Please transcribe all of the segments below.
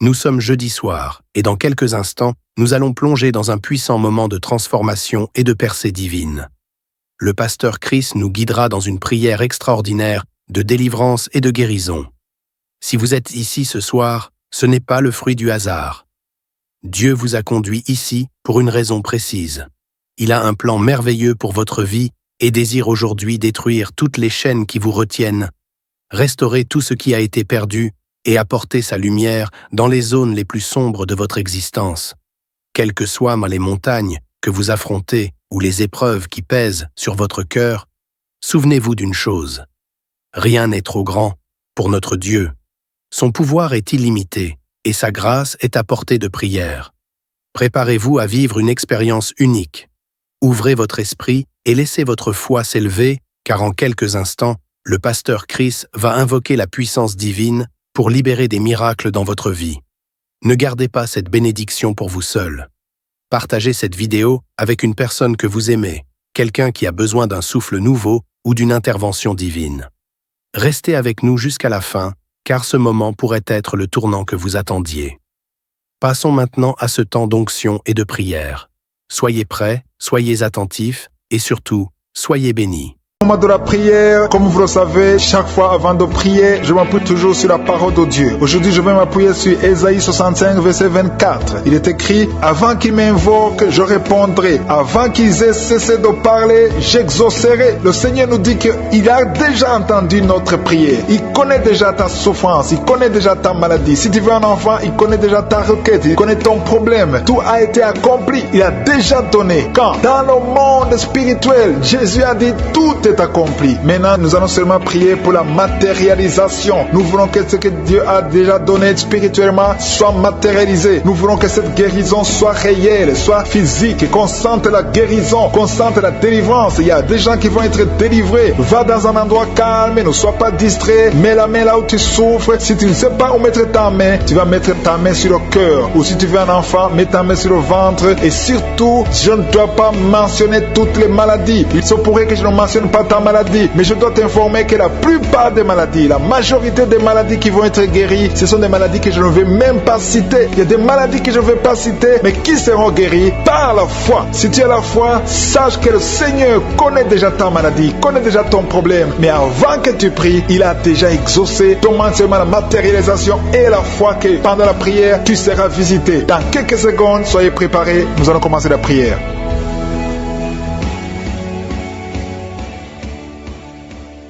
Nous sommes jeudi soir, et dans quelques instants, nous allons plonger dans un puissant moment de transformation et de percée divine. Le pasteur Chris nous guidera dans une prière extraordinaire de délivrance et de guérison. Si vous êtes ici ce soir, ce n'est pas le fruit du hasard. Dieu vous a conduit ici pour une raison précise. Il a un plan merveilleux pour votre vie et désire aujourd'hui détruire toutes les chaînes qui vous retiennent, restaurer tout ce qui a été perdu et apporter sa lumière dans les zones les plus sombres de votre existence. Quelles que soient les montagnes que vous affrontez ou les épreuves qui pèsent sur votre cœur, souvenez-vous d'une chose. Rien n'est trop grand pour notre Dieu. Son pouvoir est illimité et sa grâce est à portée de prière. Préparez-vous à vivre une expérience unique. Ouvrez votre esprit et laissez votre foi s'élever, car en quelques instants, le pasteur Chris va invoquer la puissance divine pour libérer des miracles dans votre vie. Ne gardez pas cette bénédiction pour vous seul. Partagez cette vidéo avec une personne que vous aimez, quelqu'un qui a besoin d'un souffle nouveau ou d'une intervention divine. Restez avec nous jusqu'à la fin, car ce moment pourrait être le tournant que vous attendiez. Passons maintenant à ce temps d'onction et de prière. Soyez prêts, soyez attentifs et surtout, soyez bénis. Au moment de la prière, comme vous le savez, chaque fois avant de prier, je m'appuie toujours sur la parole de Dieu. Aujourd'hui, je vais m'appuyer sur Ésaïe 65, verset 24. Il est écrit, « Avant qu'ils m'invoquent, je répondrai. Avant qu'ils aient cessé de parler, j'exaucerai. » Le Seigneur nous dit qu'il a déjà entendu notre prière. Il connaît déjà ta souffrance. Il connaît déjà ta maladie. Si tu veux un enfant, il connaît déjà ta requête. Il connaît ton problème. Tout a été accompli. Il a déjà donné. Quand dans le monde spirituel, Jésus a dit, tout est accompli. Maintenant, nous allons seulement prier pour la matérialisation. Nous voulons que ce que Dieu a déjà donné spirituellement soit matérialisé. Nous voulons que cette guérison soit réelle, soit physique, qu'on sente la guérison, qu'on sente la délivrance. Il y a des gens qui vont être délivrés. Va dans un endroit calme, ne sois pas distrait. Mets la main là où tu souffres. Si tu ne sais pas où mettre ta main, tu vas mettre ta main sur le cœur. Ou si tu veux un enfant, mets ta main sur le ventre. Et surtout, je ne dois pas mentionner toutes les maladies. Il se pourrait que je ne mentionne pas ta maladie, mais je dois t'informer que la plupart des maladies, la majorité des maladies qui vont être guéries, ce sont des maladies que je ne vais même pas citer. Il y a des maladies que je ne vais pas citer, mais qui seront guéries par la foi. Si tu as la foi, sache que le Seigneur connaît déjà ta maladie, connaît déjà ton problème, mais avant que tu pries, il a déjà exaucé. Demande seulement la matérialisation et la foi que pendant la prière, tu seras visité. Dans quelques secondes, soyez préparés, nous allons commencer la prière.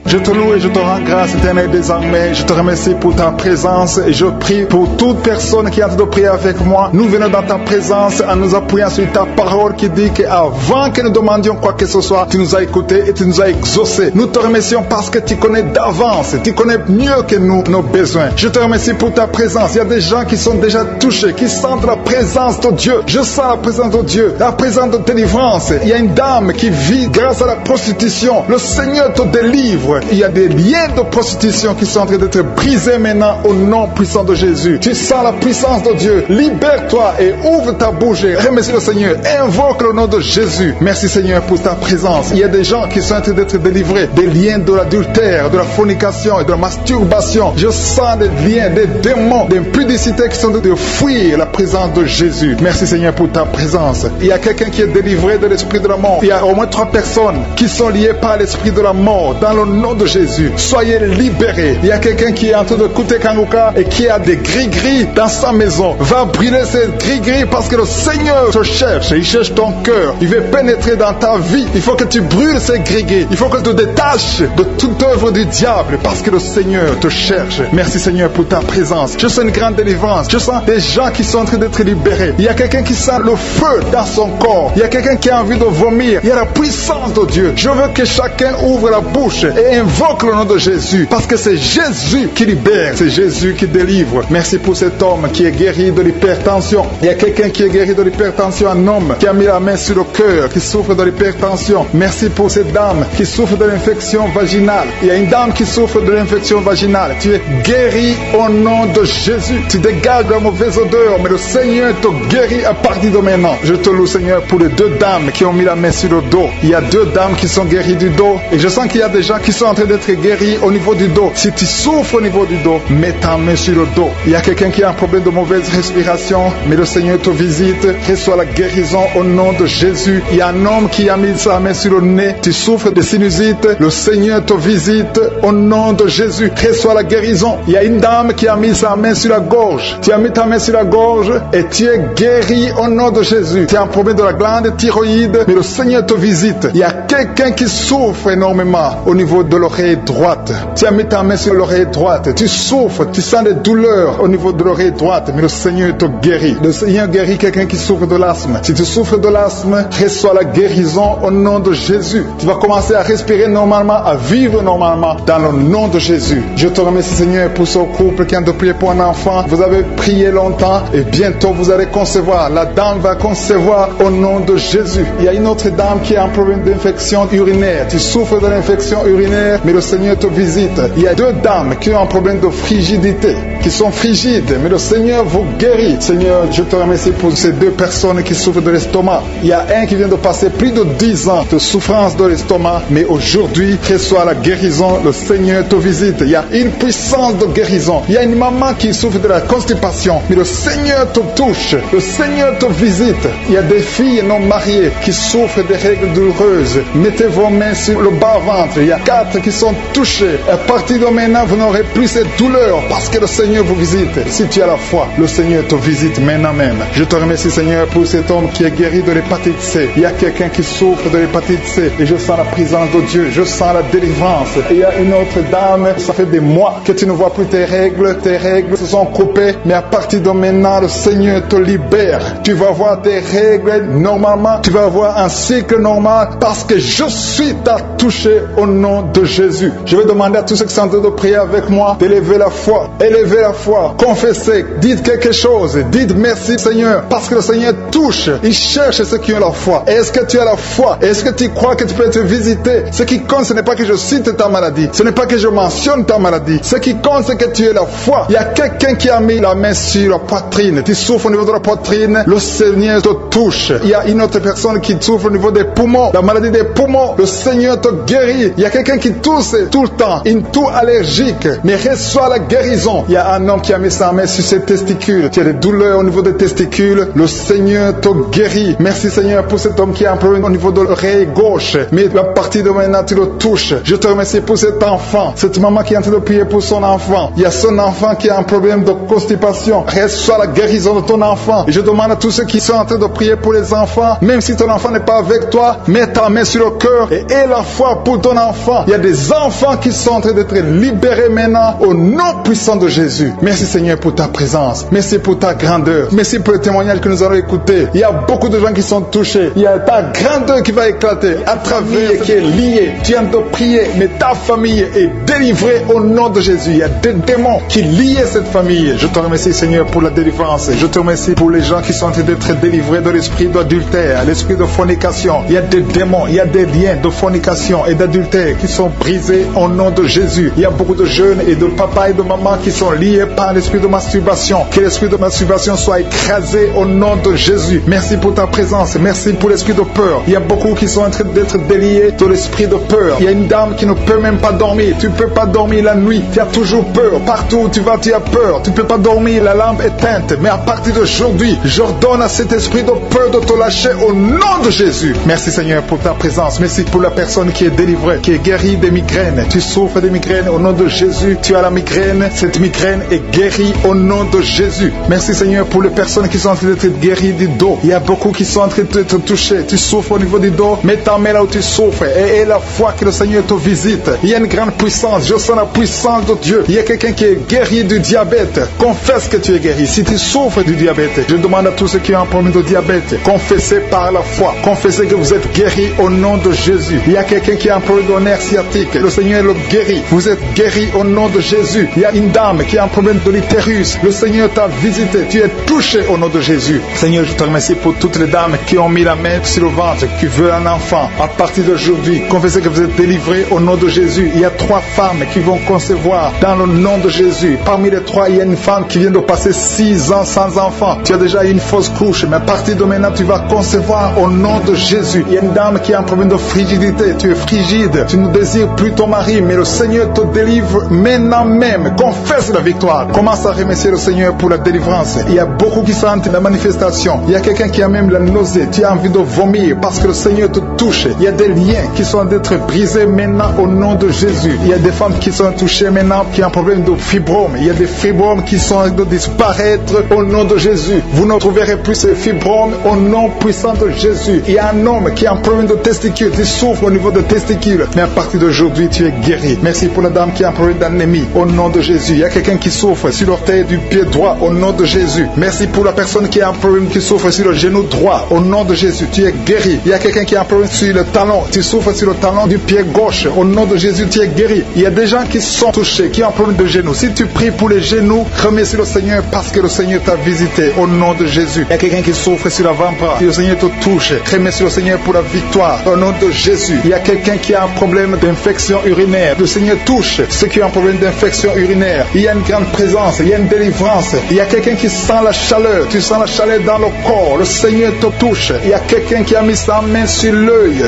Je te loue et je te rends grâce éternelle désormais. Je te remercie pour ta présence et je prie pour toute personne qui est en train de prier avec moi. Nous venons dans ta présence en nous appuyant sur ta parole qui dit qu'avant que nous demandions quoi que ce soit, tu nous as écoutés et tu nous as exaucés. Nous te remercions parce que tu connais d'avance, tu connais mieux que nous nos besoins. Je te remercie pour ta présence. Il y a des gens qui sont déjà touchés, qui sentent la présence de Dieu. Je sens la présence de Dieu, la présence de délivrance. Il y a une dame qui vit grâce à la prostitution. Le Seigneur te délivre. Il y a des liens de prostitution qui sont en train d'être brisés maintenant au nom puissant de Jésus. Tu sens la puissance de Dieu. Libère-toi et ouvre ta bouche et remercie le Seigneur. Invoque le nom de Jésus. Merci Seigneur pour ta présence. Il y a des gens qui sont en train d'être délivrés des liens de l'adultère, de la fornication et de la masturbation. Je sens des liens, des démons, des impudicité qui sont en train de fuir la présence de Jésus. Merci Seigneur pour ta présence. Il y a quelqu'un qui est délivré de l'esprit de la mort. Il y a au moins 3 personnes qui sont liées par l'esprit de la mort. Dans le nom de Jésus, soyez libérés. Il y a quelqu'un qui est en train de écouter Kanguka et qui a des gris-gris dans sa maison. Va brûler ces gris-gris parce que le Seigneur te cherche. Il cherche ton cœur. Il veut pénétrer dans ta vie. Il faut que tu brûles ces gris-gris. Il faut que tu te détaches de toute œuvre du diable parce que le Seigneur te cherche. Merci Seigneur pour ta présence. Je sens une grande délivrance. Je sens des gens qui sont en train d'être libérés. Il y a quelqu'un qui sent le feu dans son corps. Il y a quelqu'un qui a envie de vomir. Il y a la puissance de Dieu. Je veux que chacun ouvre la bouche et invoque le nom de Jésus, parce que c'est Jésus qui libère, c'est Jésus qui délivre. Merci pour cet homme qui est guéri de l'hypertension. Il y a quelqu'un qui est guéri de l'hypertension, un homme qui a mis la main sur le cœur, qui souffre de l'hypertension. Merci pour cette dame qui souffre de l'infection vaginale. Il y a une dame qui souffre de l'infection vaginale. Tu es guéri au nom de Jésus. Tu dégages la mauvaise odeur, mais le Seigneur te guérit à partir de maintenant. Je te loue Seigneur pour les 2 dames qui ont mis la main sur le dos. Il y a 2 dames qui sont guéries du dos et je sens qu'il y a des gens qui sont sont en train d'être guéris au niveau du dos. Si tu souffres au niveau du dos, mets ta main sur le dos. Il y a quelqu'un qui a un problème de mauvaise respiration, mais le Seigneur te visite. Reçois la guérison au nom de Jésus. Il y a un homme qui a mis sa main sur le nez. Tu souffres de sinusite. Le Seigneur te visite au nom de Jésus. Reçois la guérison. Il y a une dame qui a mis sa main sur la gorge. Tu as mis ta main sur la gorge et tu es guéri au nom de Jésus. Tu as un problème de la glande thyroïde, mais le Seigneur te visite. Il y a quelqu'un qui souffre énormément au niveau de l'oreille droite. Tu as mis ta main sur l'oreille droite. Tu souffres, tu sens des douleurs au niveau de l'oreille droite, mais le Seigneur te guérit. Le Seigneur guérit quelqu'un qui souffre de l'asthme. Si tu souffres de l'asthme, reçois la guérison au nom de Jésus. Tu vas commencer à respirer normalement, à vivre normalement dans le nom de Jésus. Je te remercie, Seigneur, pour ce couple qui a de prier pour un enfant. Vous avez prié longtemps et bientôt vous allez concevoir. La dame va concevoir au nom de Jésus. Il y a une autre dame qui a un problème d'infection urinaire. Tu souffres de l'infection urinaire, mais le Seigneur te visite. Il y a deux dames qui ont un problème de frigidité, qui sont frigides, mais le Seigneur vous guérit. Seigneur, je te remercie pour ces deux personnes qui souffrent de l'estomac. Il y a un qui vient de passer plus de 10 ans de souffrance de l'estomac, mais aujourd'hui, reçoit la guérison. Le Seigneur te visite. Il y a une puissance de guérison. Il y a une maman qui souffre de la constipation, mais le Seigneur te touche. Le Seigneur te visite. Il y a des filles non mariées qui souffrent des règles douloureuses. Mettez vos mains sur le bas-ventre. Il y a 4 qui sont touchés. À partir de maintenant, vous n'aurez plus cette douleur parce que le Seigneur vous visite. Si tu as la foi, le Seigneur te visite maintenant même. Je te remercie, Seigneur, pour cet homme qui est guéri de l'hépatite C. Il y a quelqu'un qui souffre de l'hépatite C et je sens la présence de Dieu. Je sens la délivrance. Et il y a une autre dame, ça fait des mois que tu ne vois plus tes règles. Tes règles se sont coupées, mais à partir de maintenant, le Seigneur te libère. Tu vas voir tes règles normalement. Tu vas avoir un cycle normal parce que je suis ta touché au nom de Jésus. Je vais demander à tous ceux qui sont en train de prier avec moi d'élever la foi. Élevez la foi. Confessez. Dites quelque chose. Dites merci Seigneur parce que le Seigneur touche. Il cherche ceux qui ont la foi. Est-ce que tu as la foi? Est-ce que tu crois que tu peux être visité? Ce qui compte, ce n'est pas que je cite ta maladie. Ce n'est pas que je mentionne ta maladie. Ce qui compte, c'est que tu aies la foi. Il y a quelqu'un qui a mis la main sur la poitrine. Tu souffres au niveau de la poitrine. Le Seigneur te touche. Il y a une autre personne qui souffre au niveau des poumons. La maladie des poumons. Le Seigneur te guérit. Il y a quelqu'un qui tousse tout le temps. Une toux allergique. Mais reçoit la guérison. Il y a un homme qui a mis sa main sur ses testicules. Tu as des douleurs au niveau des testicules. Le Seigneur te guérit. Merci Seigneur pour cet homme qui a un problème au niveau de l'oreille gauche. Mais à partir de maintenant, tu le touches. Je te remercie pour cet enfant. Cette maman qui est en train de prier pour son enfant. Il y a son enfant qui a un problème de constipation. Reçois la guérison de ton enfant. Et je demande à tous ceux qui sont en train de prier pour les enfants, même si ton enfant n'est pas avec toi, mets ta main sur le cœur et aie la foi pour ton enfant. Il y a des enfants qui sont en train d'être libérés maintenant au nom puissant de Jésus. Merci Seigneur pour ta présence. Merci pour ta grandeur. Merci pour le témoignage que nous allons écouter. Il y a beaucoup de gens qui sont touchés. Il y a ta grandeur qui va éclater à travers qui est liée. Tu viens de prier, mais ta famille est délivrée au nom de Jésus. Il y a des démons qui lient cette famille. Je te remercie Seigneur pour la délivrance. Je te remercie pour les gens qui sont en train d'être délivrés de l'esprit d'adultère, l'esprit de fornication. Il y a des démons, il y a des liens de fornication et d'adultère qui sont brisés au nom de Jésus. Il y a beaucoup de jeunes et de papas et de mamans qui sont liés par l'esprit de masturbation. Que l'esprit de masturbation soit écrasé au nom de Jésus. Merci pour ta présence. Merci pour l'esprit de peur. Il y a beaucoup qui sont en train d'être déliés de l'esprit de peur. Il y a une dame qui ne peut même pas dormir. Tu ne peux pas dormir la nuit. Tu as toujours peur. Partout où tu vas, tu as peur. Tu ne peux pas dormir. La lampe est éteinte. Mais à partir d'aujourd'hui, j'ordonne à cet esprit de peur de te lâcher au nom de Jésus. Merci Seigneur pour ta présence. Merci pour la personne qui est délivrée, qui est guérie des migraines. Tu souffres des migraines au nom de Jésus. Tu as la migraine. Cette migraine est guérie au nom de Jésus. Merci Seigneur pour les personnes qui sont en train d'être guéries du dos. Il y a beaucoup qui sont en train d'être touchés. Tu souffres au niveau du dos. Mets ta main là où tu souffres et aie la foi que le Seigneur te visite. Il y a une grande puissance. Je sens la puissance de Dieu. Il y a quelqu'un qui est guéri du diabète. Confesse que tu es guéri. Si tu souffres du diabète, je demande à tous ceux qui ont un problème de diabète, confessez par la foi. Confessez que vous êtes guéri au nom de Jésus. Il y a quelqu'un qui a un problème de nerf sciatique. Le Seigneur le guérit. Vous êtes guéri au nom de Jésus. Il y a une dame qui a un problème de l'utérus. Le Seigneur t'a visité. Tu es touché au nom de Jésus. Seigneur, je te remercie pour toutes les dames qui ont mis la main sur le ventre, qui veulent un enfant. À partir d'aujourd'hui, confessez que vous êtes délivrés au nom de Jésus. Il y a 3 femmes qui vont concevoir dans le nom de Jésus. Parmi les 3, il y a une femme qui vient de passer 6 ans sans enfant. Tu as déjà eu une fausse couche, mais à partir de maintenant, tu vas concevoir au nom de Jésus. Il y a une dame qui a un problème de frigidité. Tu es frigide. Tu ne désires désires plus ton mari, mais le Seigneur te délivre maintenant même. Confesse la victoire. Commence à remercier le Seigneur pour la délivrance. Il y a beaucoup qui sentent la manifestation. Il y a quelqu'un qui a même la nausée. Tu as envie de vomir parce que le Seigneur te touche. Il y a des liens qui sont d'être brisés maintenant au nom de Jésus. Il y a des femmes qui sont touchées maintenant, qui ont un problème de fibrome. Il y a des fibromes qui sont de disparaître au nom de Jésus. Vous ne trouverez plus ces fibromes au nom puissant de Jésus. Il y a un homme qui a un problème de testicules, qui souffre au niveau de testicules. Mais à partir d'aujourd'hui, tu es guéri. Merci pour la dame qui a un problème d'anémie au nom de Jésus. Il y a quelqu'un qui souffre sur l'orteil du pied droit au nom de Jésus. Merci pour la personne qui a un problème, qui souffre sur le genou droit au nom de Jésus. Tu es guéri. Il y a quelqu'un qui a un problème sur le talon. Tu souffres sur le talon du pied gauche au nom de Jésus. Tu es guéri. Il y a des gens qui sont touchés, qui ont un problème de genou. Si tu pries pour les genoux, remercie le Seigneur parce que le Seigneur t'a visité au nom de Jésus. Il y a quelqu'un qui souffre sur l'avant-bras. Le Seigneur te touche. Remercie le Seigneur pour la victoire au nom de Jésus. Il y a quelqu'un qui a un problème d'infection urinaire. Le Seigneur touche ceux qui ont un problème d'infection urinaire. Il y a une grande présence. Il y a une délivrance. Il y a quelqu'un qui sent la chaleur. Tu sens la chaleur dans le corps. Le Seigneur te touche. Il y a quelqu'un qui a mis sa main sur l'œil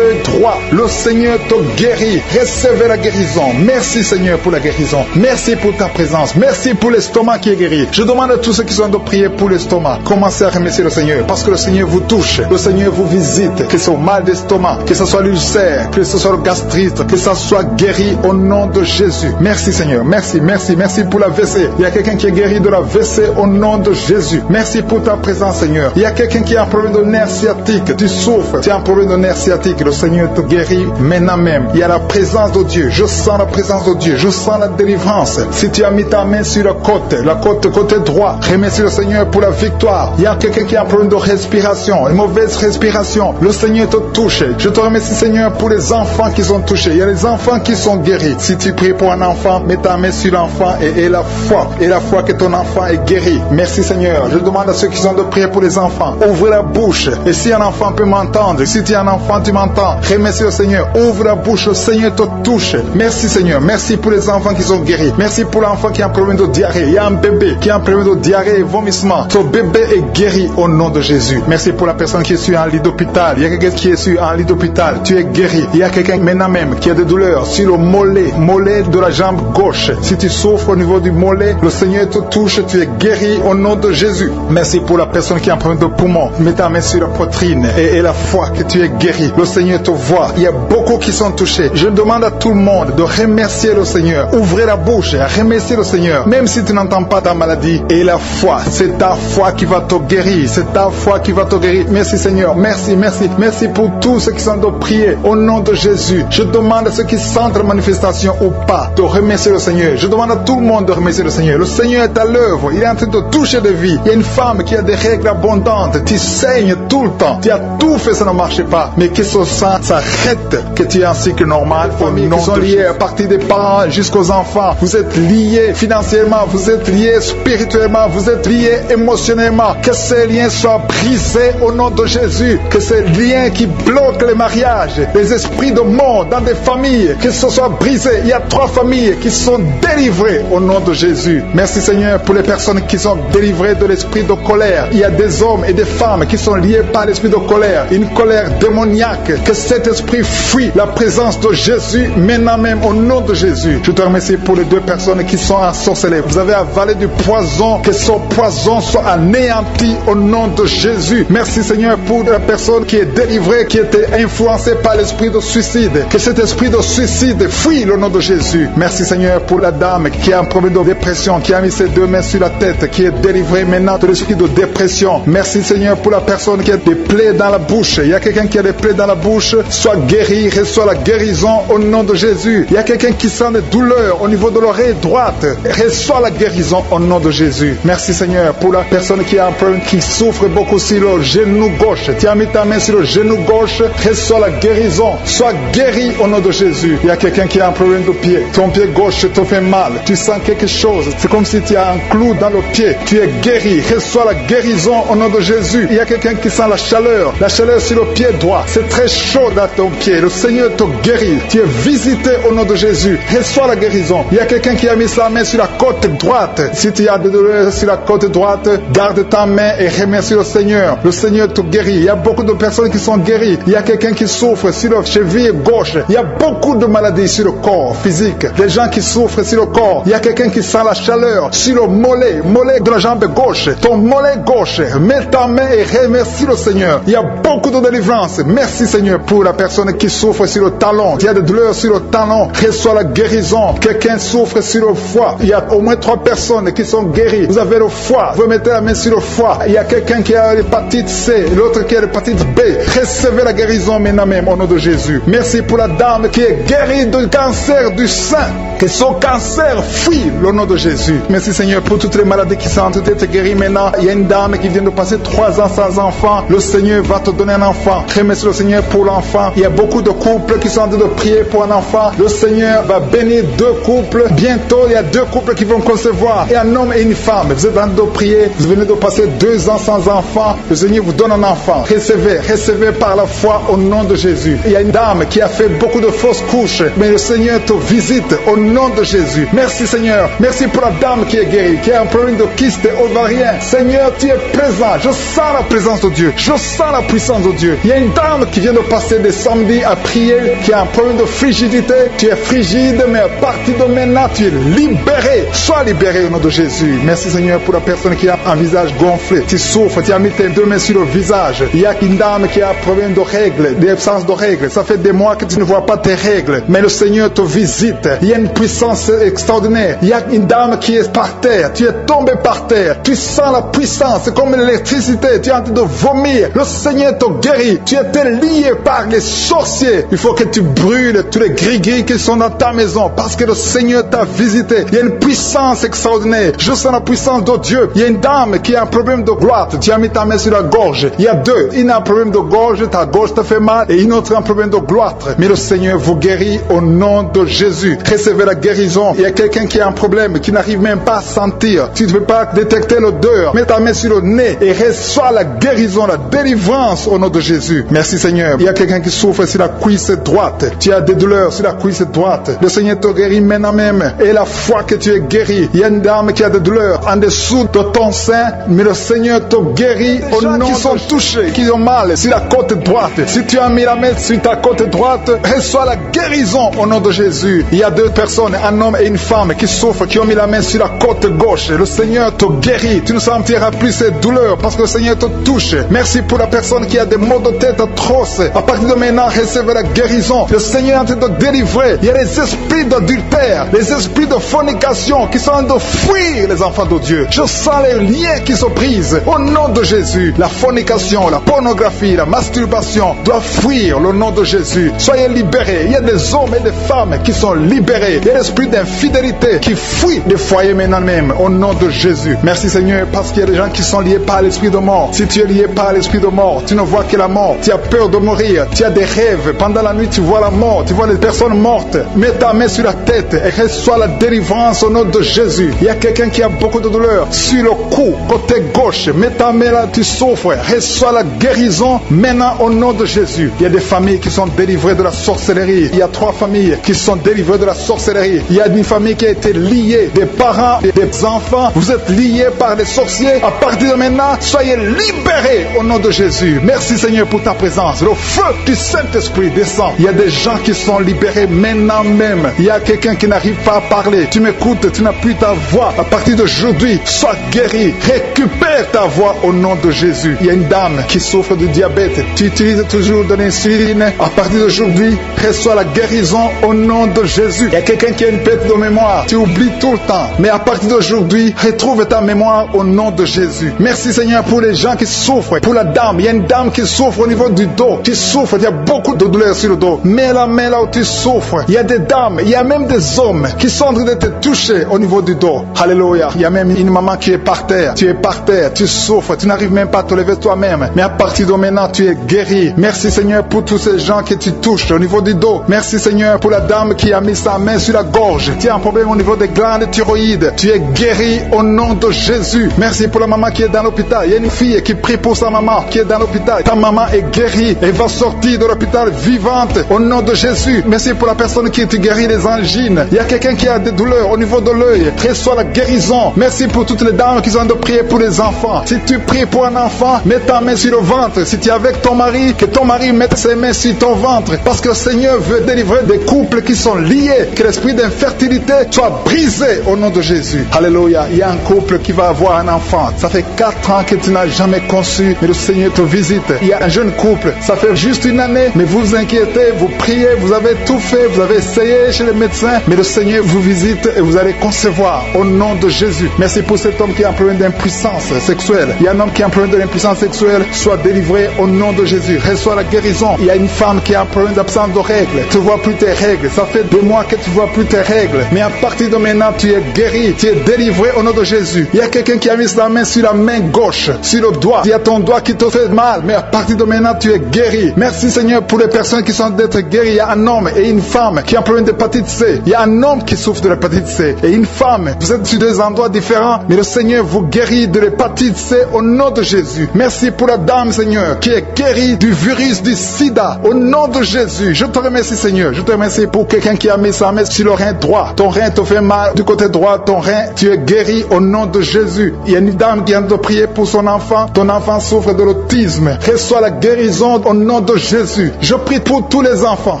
droit. Le Seigneur te guérit. Recevez la guérison. Merci Seigneur pour la guérison. Merci pour ta présence. Merci pour l'estomac qui est guéri. Je demande à tous ceux qui sont de prier pour l'estomac. Commencez à remercier le Seigneur parce que le Seigneur vous touche. Le Seigneur vous visite. Que ce soit mal d'estomac, que ce soit l'ulcère, que ce soit le gastrite, que ça soit guéri au nom de Jésus. Merci Seigneur. Merci, merci, merci pour la WC. Il y a quelqu'un qui est guéri de la WC au nom de Jésus. Merci pour ta présence Seigneur. Il y a quelqu'un qui a un problème de nerf sciatique. Tu souffres. Tu as un problème de nerf sciatique. Le Seigneur te guérit maintenant même. Il y a la présence de Dieu. Je sens la présence de Dieu. Je sens la délivrance. Si tu as mis ta main sur la côté droit, remercie le Seigneur pour la victoire. Il y a quelqu'un qui a un problème de respiration, une mauvaise respiration. Le Seigneur te touche. Je te remercie Seigneur pour les enfants qui sont touchés. Il y a les enfants qui sont guéris. Si tu pries pour un enfant, mets ta main sur l'enfant et la foi. Et la foi que ton enfant est guéri. Merci Seigneur. Je demande à ceux qui sont de prier pour les enfants. Ouvre la bouche. Et si un enfant peut m'entendre, si tu es un enfant, tu m'entends. Remercie le Seigneur. Ouvre la bouche. Le Seigneur te touche. Merci Seigneur. Merci pour les enfants qui sont guéris. Merci pour l'enfant qui a un problème de diarrhée. Il y a un bébé qui a un problème de diarrhée et vomissement. Ce bébé est guéri au nom de Jésus. Merci pour la personne qui est sur un lit d'hôpital. Il y a quelqu'un qui est sur un lit d'hôpital. Tu es guéri. Il y a quelqu'un maintenant même qui a des douleurs sur le mollet de la jambe gauche. Si tu souffres au niveau du mollet, le Seigneur te touche. Tu es guéri au nom de Jésus. Merci pour la personne qui a un problème de poumon. Mets ta main sur la poitrine et la foi que tu es guéri. Le Seigneur te voit. Il y a beaucoup qui sont touchés. Je demande à tout le monde de remercier le Seigneur. Ouvrez la bouche et remerciez le Seigneur. Même si tu n'entends pas ta maladie. Et la foi, c'est ta foi qui va te guérir. C'est ta foi qui va te guérir. Merci Seigneur. Merci, merci. Merci pour tous ceux qui sont de prier au nom de Jésus. Je demande à ceux qui sentent la manifestation ou pas de remercier le Seigneur. Je demande à tout le monde de remercier le Seigneur. Le Seigneur est à l'œuvre. Il est en train de toucher des vies. Il y a une femme qui a des règles abondantes. Tu saignes tout le temps. Tu as tout fait, ça ne marche pas. Mais que ce sang s'arrête, que tu es en cycle normal. Familles qui sont liées à partir des parents jusqu'aux enfants. Vous êtes liés financièrement, vous êtes liés spirituellement, vous êtes liés émotionnellement. Que ces liens soient brisés au nom de Jésus. Que ces liens qui bloquent les mariages, les esprits de mort dans des familles, que ce soit brisé. Il y a 3 familles qui sont délivrées au nom de Jésus. Merci Seigneur pour les personnes qui sont délivrées de l'esprit de colère. Il y a des hommes et des femmes qui sont liés par l'esprit de colère, une colère démoniaque. Que cet esprit fuit la présence de Jésus maintenant même au nom de Jésus. Je te remercie pour les 2 personnes qui sont ensorcelées. Vous avez avalé du poison, que ce poison soit anéanti au nom de Jésus. Merci Seigneur pour la personne qui est délivrée, qui était influencée par l'esprit de suicide. Que cet esprit de suicide fuit le nom de Jésus. Merci Seigneur pour la dame qui a un problème de dépression, qui a mis ses 2 mains sur la tête, qui est délivrée maintenant de l'esprit de dépression. Merci Seigneur pour la personne qui a des plaies dans la bouche. Il y a quelqu'un qui a des plaies dans la bouche, soit guéri, reçoit la guérison au nom de Jésus. Il y a quelqu'un qui sent des douleurs au niveau de l'oreille droite, reçoit la guérison au nom de Jésus. Merci Seigneur pour la personne qui a un problème, qui souffre beaucoup sur le genou gauche. Tu as mis ta main sur le genou gauche, reçoit la guérison, soit guéri au nom de Jésus. Il y a quelqu'un qui a un problème de pied, ton pied gauche te fait mal, tu sens quelque chose, c'est comme si tu as un clou dans le pied. Tu es guéri, reçois la guérison au nom de Jésus. Il y a quelqu'un qui sent la chaleur sur le pied droit, c'est très chaud dans ton pied. Le Seigneur te guérit, tu es visité au nom de Jésus, reçois la guérison. Il y a quelqu'un qui a mis sa main sur la côte droite. Si tu as des douleurs sur la côte droite, garde ta main et remercie le Seigneur. Le Seigneur te guérit. Il y a beaucoup de personnes qui sont guéries. Il y a quelqu'un qui souffre sur la cheville gauche. Il y a beaucoup de maladies sur le corps physique, des gens qui souffrent sur le corps. Il y a quelqu'un qui sent la chaleur sur le mollet de la jambe gauche, ton mollet gauche. Mets ta main et remercie le Seigneur. Il y a beaucoup de délivrance. Merci Seigneur pour la personne qui souffre sur le talon. Il y a des douleurs sur le talon, reçois la guérison. Quelqu'un souffre sur le foie. Il y a au moins 3 personnes qui sont guéries. Vous avez le foie, vous mettez la main sur le foie. Il y a quelqu'un qui a l'hépatite C, l'autre qui a l'hépatite B. Recevez la guérison maintenant même au nom de Jésus. Merci pour la dame qui est guérie du cancer du sein. Que son cancer fuit au nom de Jésus. Merci Seigneur pour toutes les maladies qui sont en train d'être guéries maintenant. Il y a une dame qui vient de passer 3 ans sans enfant. Le Seigneur va te donner un enfant. Remercie le Seigneur pour l'enfant. Il y a beaucoup de couples qui sont en train de prier pour un enfant. Le Seigneur va bénir 2 couples. Bientôt, il y a 2 couples qui vont concevoir. Et un homme et une femme. Vous êtes en train de prier. Vous venez de passer 2 ans sans enfant. Le Seigneur vous donne un enfant. Recevez par la foi au nom de Jésus. Il y a une dame qui a fait beaucoup de fausses couches. Mais le Seigneur te visite au nom de Jésus. Merci Seigneur. Merci pour la dame qui est guérie, qui a un problème de kyste ovarien. Seigneur, tu es présent. Je sens la présence de Dieu. Je sens la puissance de Dieu. Il y a une dame qui vient de passer des samedis à prier, qui a un problème de frigidité. Tu es frigide, mais à partir de maintenant, tu es libéré. Sois libéré au nom de Jésus. Merci Seigneur pour la personne qui a un visage gonflé. Tu souffres, tu as mis tes 2 mains sur le visage. Il y a une dame qui a un problème de règles, d'absence de règles. Ça fait des mois que tu ne vois pas tes règles, mais le Seigneur te visite. Il y a une puissance extraordinaire. Il y a une dame qui est par terre. Tu es tombé par terre. Tu sens la puissance. C'est comme l'électricité. Tu es en train de vomir. Le Seigneur te guérit. Tu étais lié par les sorciers. Il faut que tu brûles tous les gris-gris qui sont dans ta maison parce que le Seigneur t'a visité. Il y a une puissance extraordinaire. Je sens la puissance de Dieu. Il y a une dame qui a un problème de gloire. Tu as mis ta main sur la gorge. Il y a 2. Une a un problème de gorge. Ta gorge te fait mal. Et une autre a un problème de gloire. Mais le Seigneur vous guérit au nom de Jésus. Recevez la guérison. Il y a quelqu'un qui a un problème, qui n'arrive même pas à sentir. Tu ne peux pas détecter l'odeur. Mets ta main sur le nez et reçois la guérison, la délivrance au nom de Jésus. Merci Seigneur. Il y a quelqu'un qui souffre sur la cuisse droite. Tu as des douleurs sur la cuisse droite. Le Seigneur te guérit maintenant même. Et la foi que tu es guéri. Il y a une dame qui a des douleurs en dessous de ton sein, mais le Seigneur te guérit au nom de Jésus. Qui sont touchés, qui ont mal sur la côte droite. Si tu as mis la main sur ta côte droite, reçois la guérison au nom de Jésus. Il y a 2 personnes, un homme et une femme qui souffrent, qui ont mis la main sur la côte gauche. Le Seigneur te guérit. Tu ne sentiras plus ces douleurs parce que le Seigneur te touche. Merci pour la personne qui a des maux de tête atroces. À partir de maintenant, recevez la guérison. Le Seigneur est en train de délivrer. Il y a les esprits d'adultère, les esprits de fornication qui sont en train de fuir les enfants de Dieu. Je sens les liens qui se brisent au nom de Jésus. La fornication, la pornographie, la masturbation doivent fuir le nom de Jésus. Soyez libérés. Il y a des hommes et des femmes qui sont libérés. Il y a l'esprit d'infidélité qui fuit des foyers maintenant même au nom de Jésus. Merci Seigneur parce qu'il y a des gens qui sont liés par l'esprit de mort. Si tu es lié par l'esprit de mort, tu ne vois que la mort. Tu as peur de mourir. Tu as des rêves. Pendant la nuit, tu vois la mort. Tu vois les personnes mortes. Mets ta main sur la tête et reçois la délivrance au nom de Jésus. Il y a quelqu'un qui a beaucoup de douleur sur le cou, côté gauche. Mets ta main là, tu souffres. Reçois la guérison maintenant au nom de Jésus. Il y a des familles qui sont délivrées de la sorcellerie. Il y a 3 familles qui sont délivrées de la sorcellerie. Il y a une famille qui a été liée, des parents, des enfants. Vous êtes liés par les sorciers. À partir de maintenant, soyez libérés au nom de Jésus. Merci Seigneur pour ta présence. Le feu du Saint-Esprit descend. Il y a des gens qui sont libérés maintenant même. Il y a quelqu'un qui n'arrive pas à parler. Tu m'écoutes, tu n'as plus ta voix. À partir d'aujourd'hui, sois guéri. Récupère ta voix au nom de Jésus. Il y a une dame qui souffre du diabète. Tu utilises toujours de l'insuline. À partir d'aujourd'hui, reçois la guérison au nom de Jésus. Il y a quelqu'un qui a une perte de mémoire. Tu oublies tout le temps. Mais à partir d'aujourd'hui, retrouve ta mémoire au nom de Jésus. Merci Seigneur pour les gens qui souffrent. Pour la dame, il y a une dame qui souffre au niveau du dos. Tu souffres, il y a beaucoup de douleurs sur le dos. Mets la main là où tu souffres. Il y a des dames, il y a même des hommes qui sont en train d'être touchés au niveau du dos. Alléluia. Il y a même une maman qui est par terre. Tu es par terre, tu souffres, tu n'arrives même pas à te lever toi-même. Mais à partir de maintenant, tu es guéri. Merci Seigneur pour tous ces gens que tu touches au niveau du dos. Merci Seigneur pour la dame qui a mis sa main sur la gorge. Tu as un problème au niveau des glandes thyroïdes. Tu es guéri au nom de Jésus. Merci pour la maman qui est dans l'hôpital. Il y a une fille qui prie pour sa maman qui est dans l'hôpital. Ta maman est guérie et va sortir de l'hôpital vivante au nom de Jésus. Merci pour la personne qui te guérit des angines. Il y a quelqu'un qui a des douleurs au niveau de l'œil. Reçois la guérison. Merci pour toutes les dames qui ont de prier pour les enfants. Si tu pries pour un enfant, mets ta main sur le ventre. Si tu es avec ton mari, que ton mari mette ses mains sur ton ventre. Parce que le Seigneur veut délivrer des couples qui sont liés. Que l'esprit d'infertilité soit brisé au nom de Jésus. Alléluia. Il y a un couple qui va avoir un enfant. Ça fait 4 ans que tu n'as jamais conçu, mais le Seigneur te visite. Il y a un jeune couple. Ça fait juste une année, mais vous vous inquiétez, vous priez, vous avez tout fait, vous avez essayé chez les médecins, mais le Seigneur vous visite et vous allez concevoir au nom de Jésus. Merci pour cet homme qui a un problème d'impuissance sexuelle. Il y a un homme qui a un problème de l'impuissance sexuelle. Sois délivré au nom de Jésus. Reçois la guérison. Il y a une femme qui a un problème d'absence de règles. Tu ne vois plus tes règles. Ça fait 2 mois que tu ne vois plus tes règles. Mais à partir de maintenant, tu es guéri. Tu es délivré au nom de Jésus. Il y a quelqu'un qui a mis la main sur la main gauche, sur le doigt. Il y a ton doigt qui te fait mal. Mais à partir de maintenant, tu es guéri. Merci Seigneur pour les personnes qui sont d'être guéries. Il y a un homme et une femme qui ont un problème d'hépatite C. Il y a un homme qui souffre de l'hépatite C et une femme. Vous êtes sur 2 endroits différents, mais le Seigneur vous guérit de l'hépatite C au nom de Jésus. Merci pour la dame, Seigneur, qui est guérie du virus du sida au nom de Jésus. Je te remercie, Seigneur. Je te remercie pour quelqu'un qui a mis sa main sur le rein droit. Ton rein te fait mal du côté droit, ton rein, tu es guéri au nom de Jésus. Il y a une dame qui vient de prier pour son enfant. Ton enfant souffre de l'autisme. Reçois la guérison au nom de Jésus. Je prie pour tous les enfants.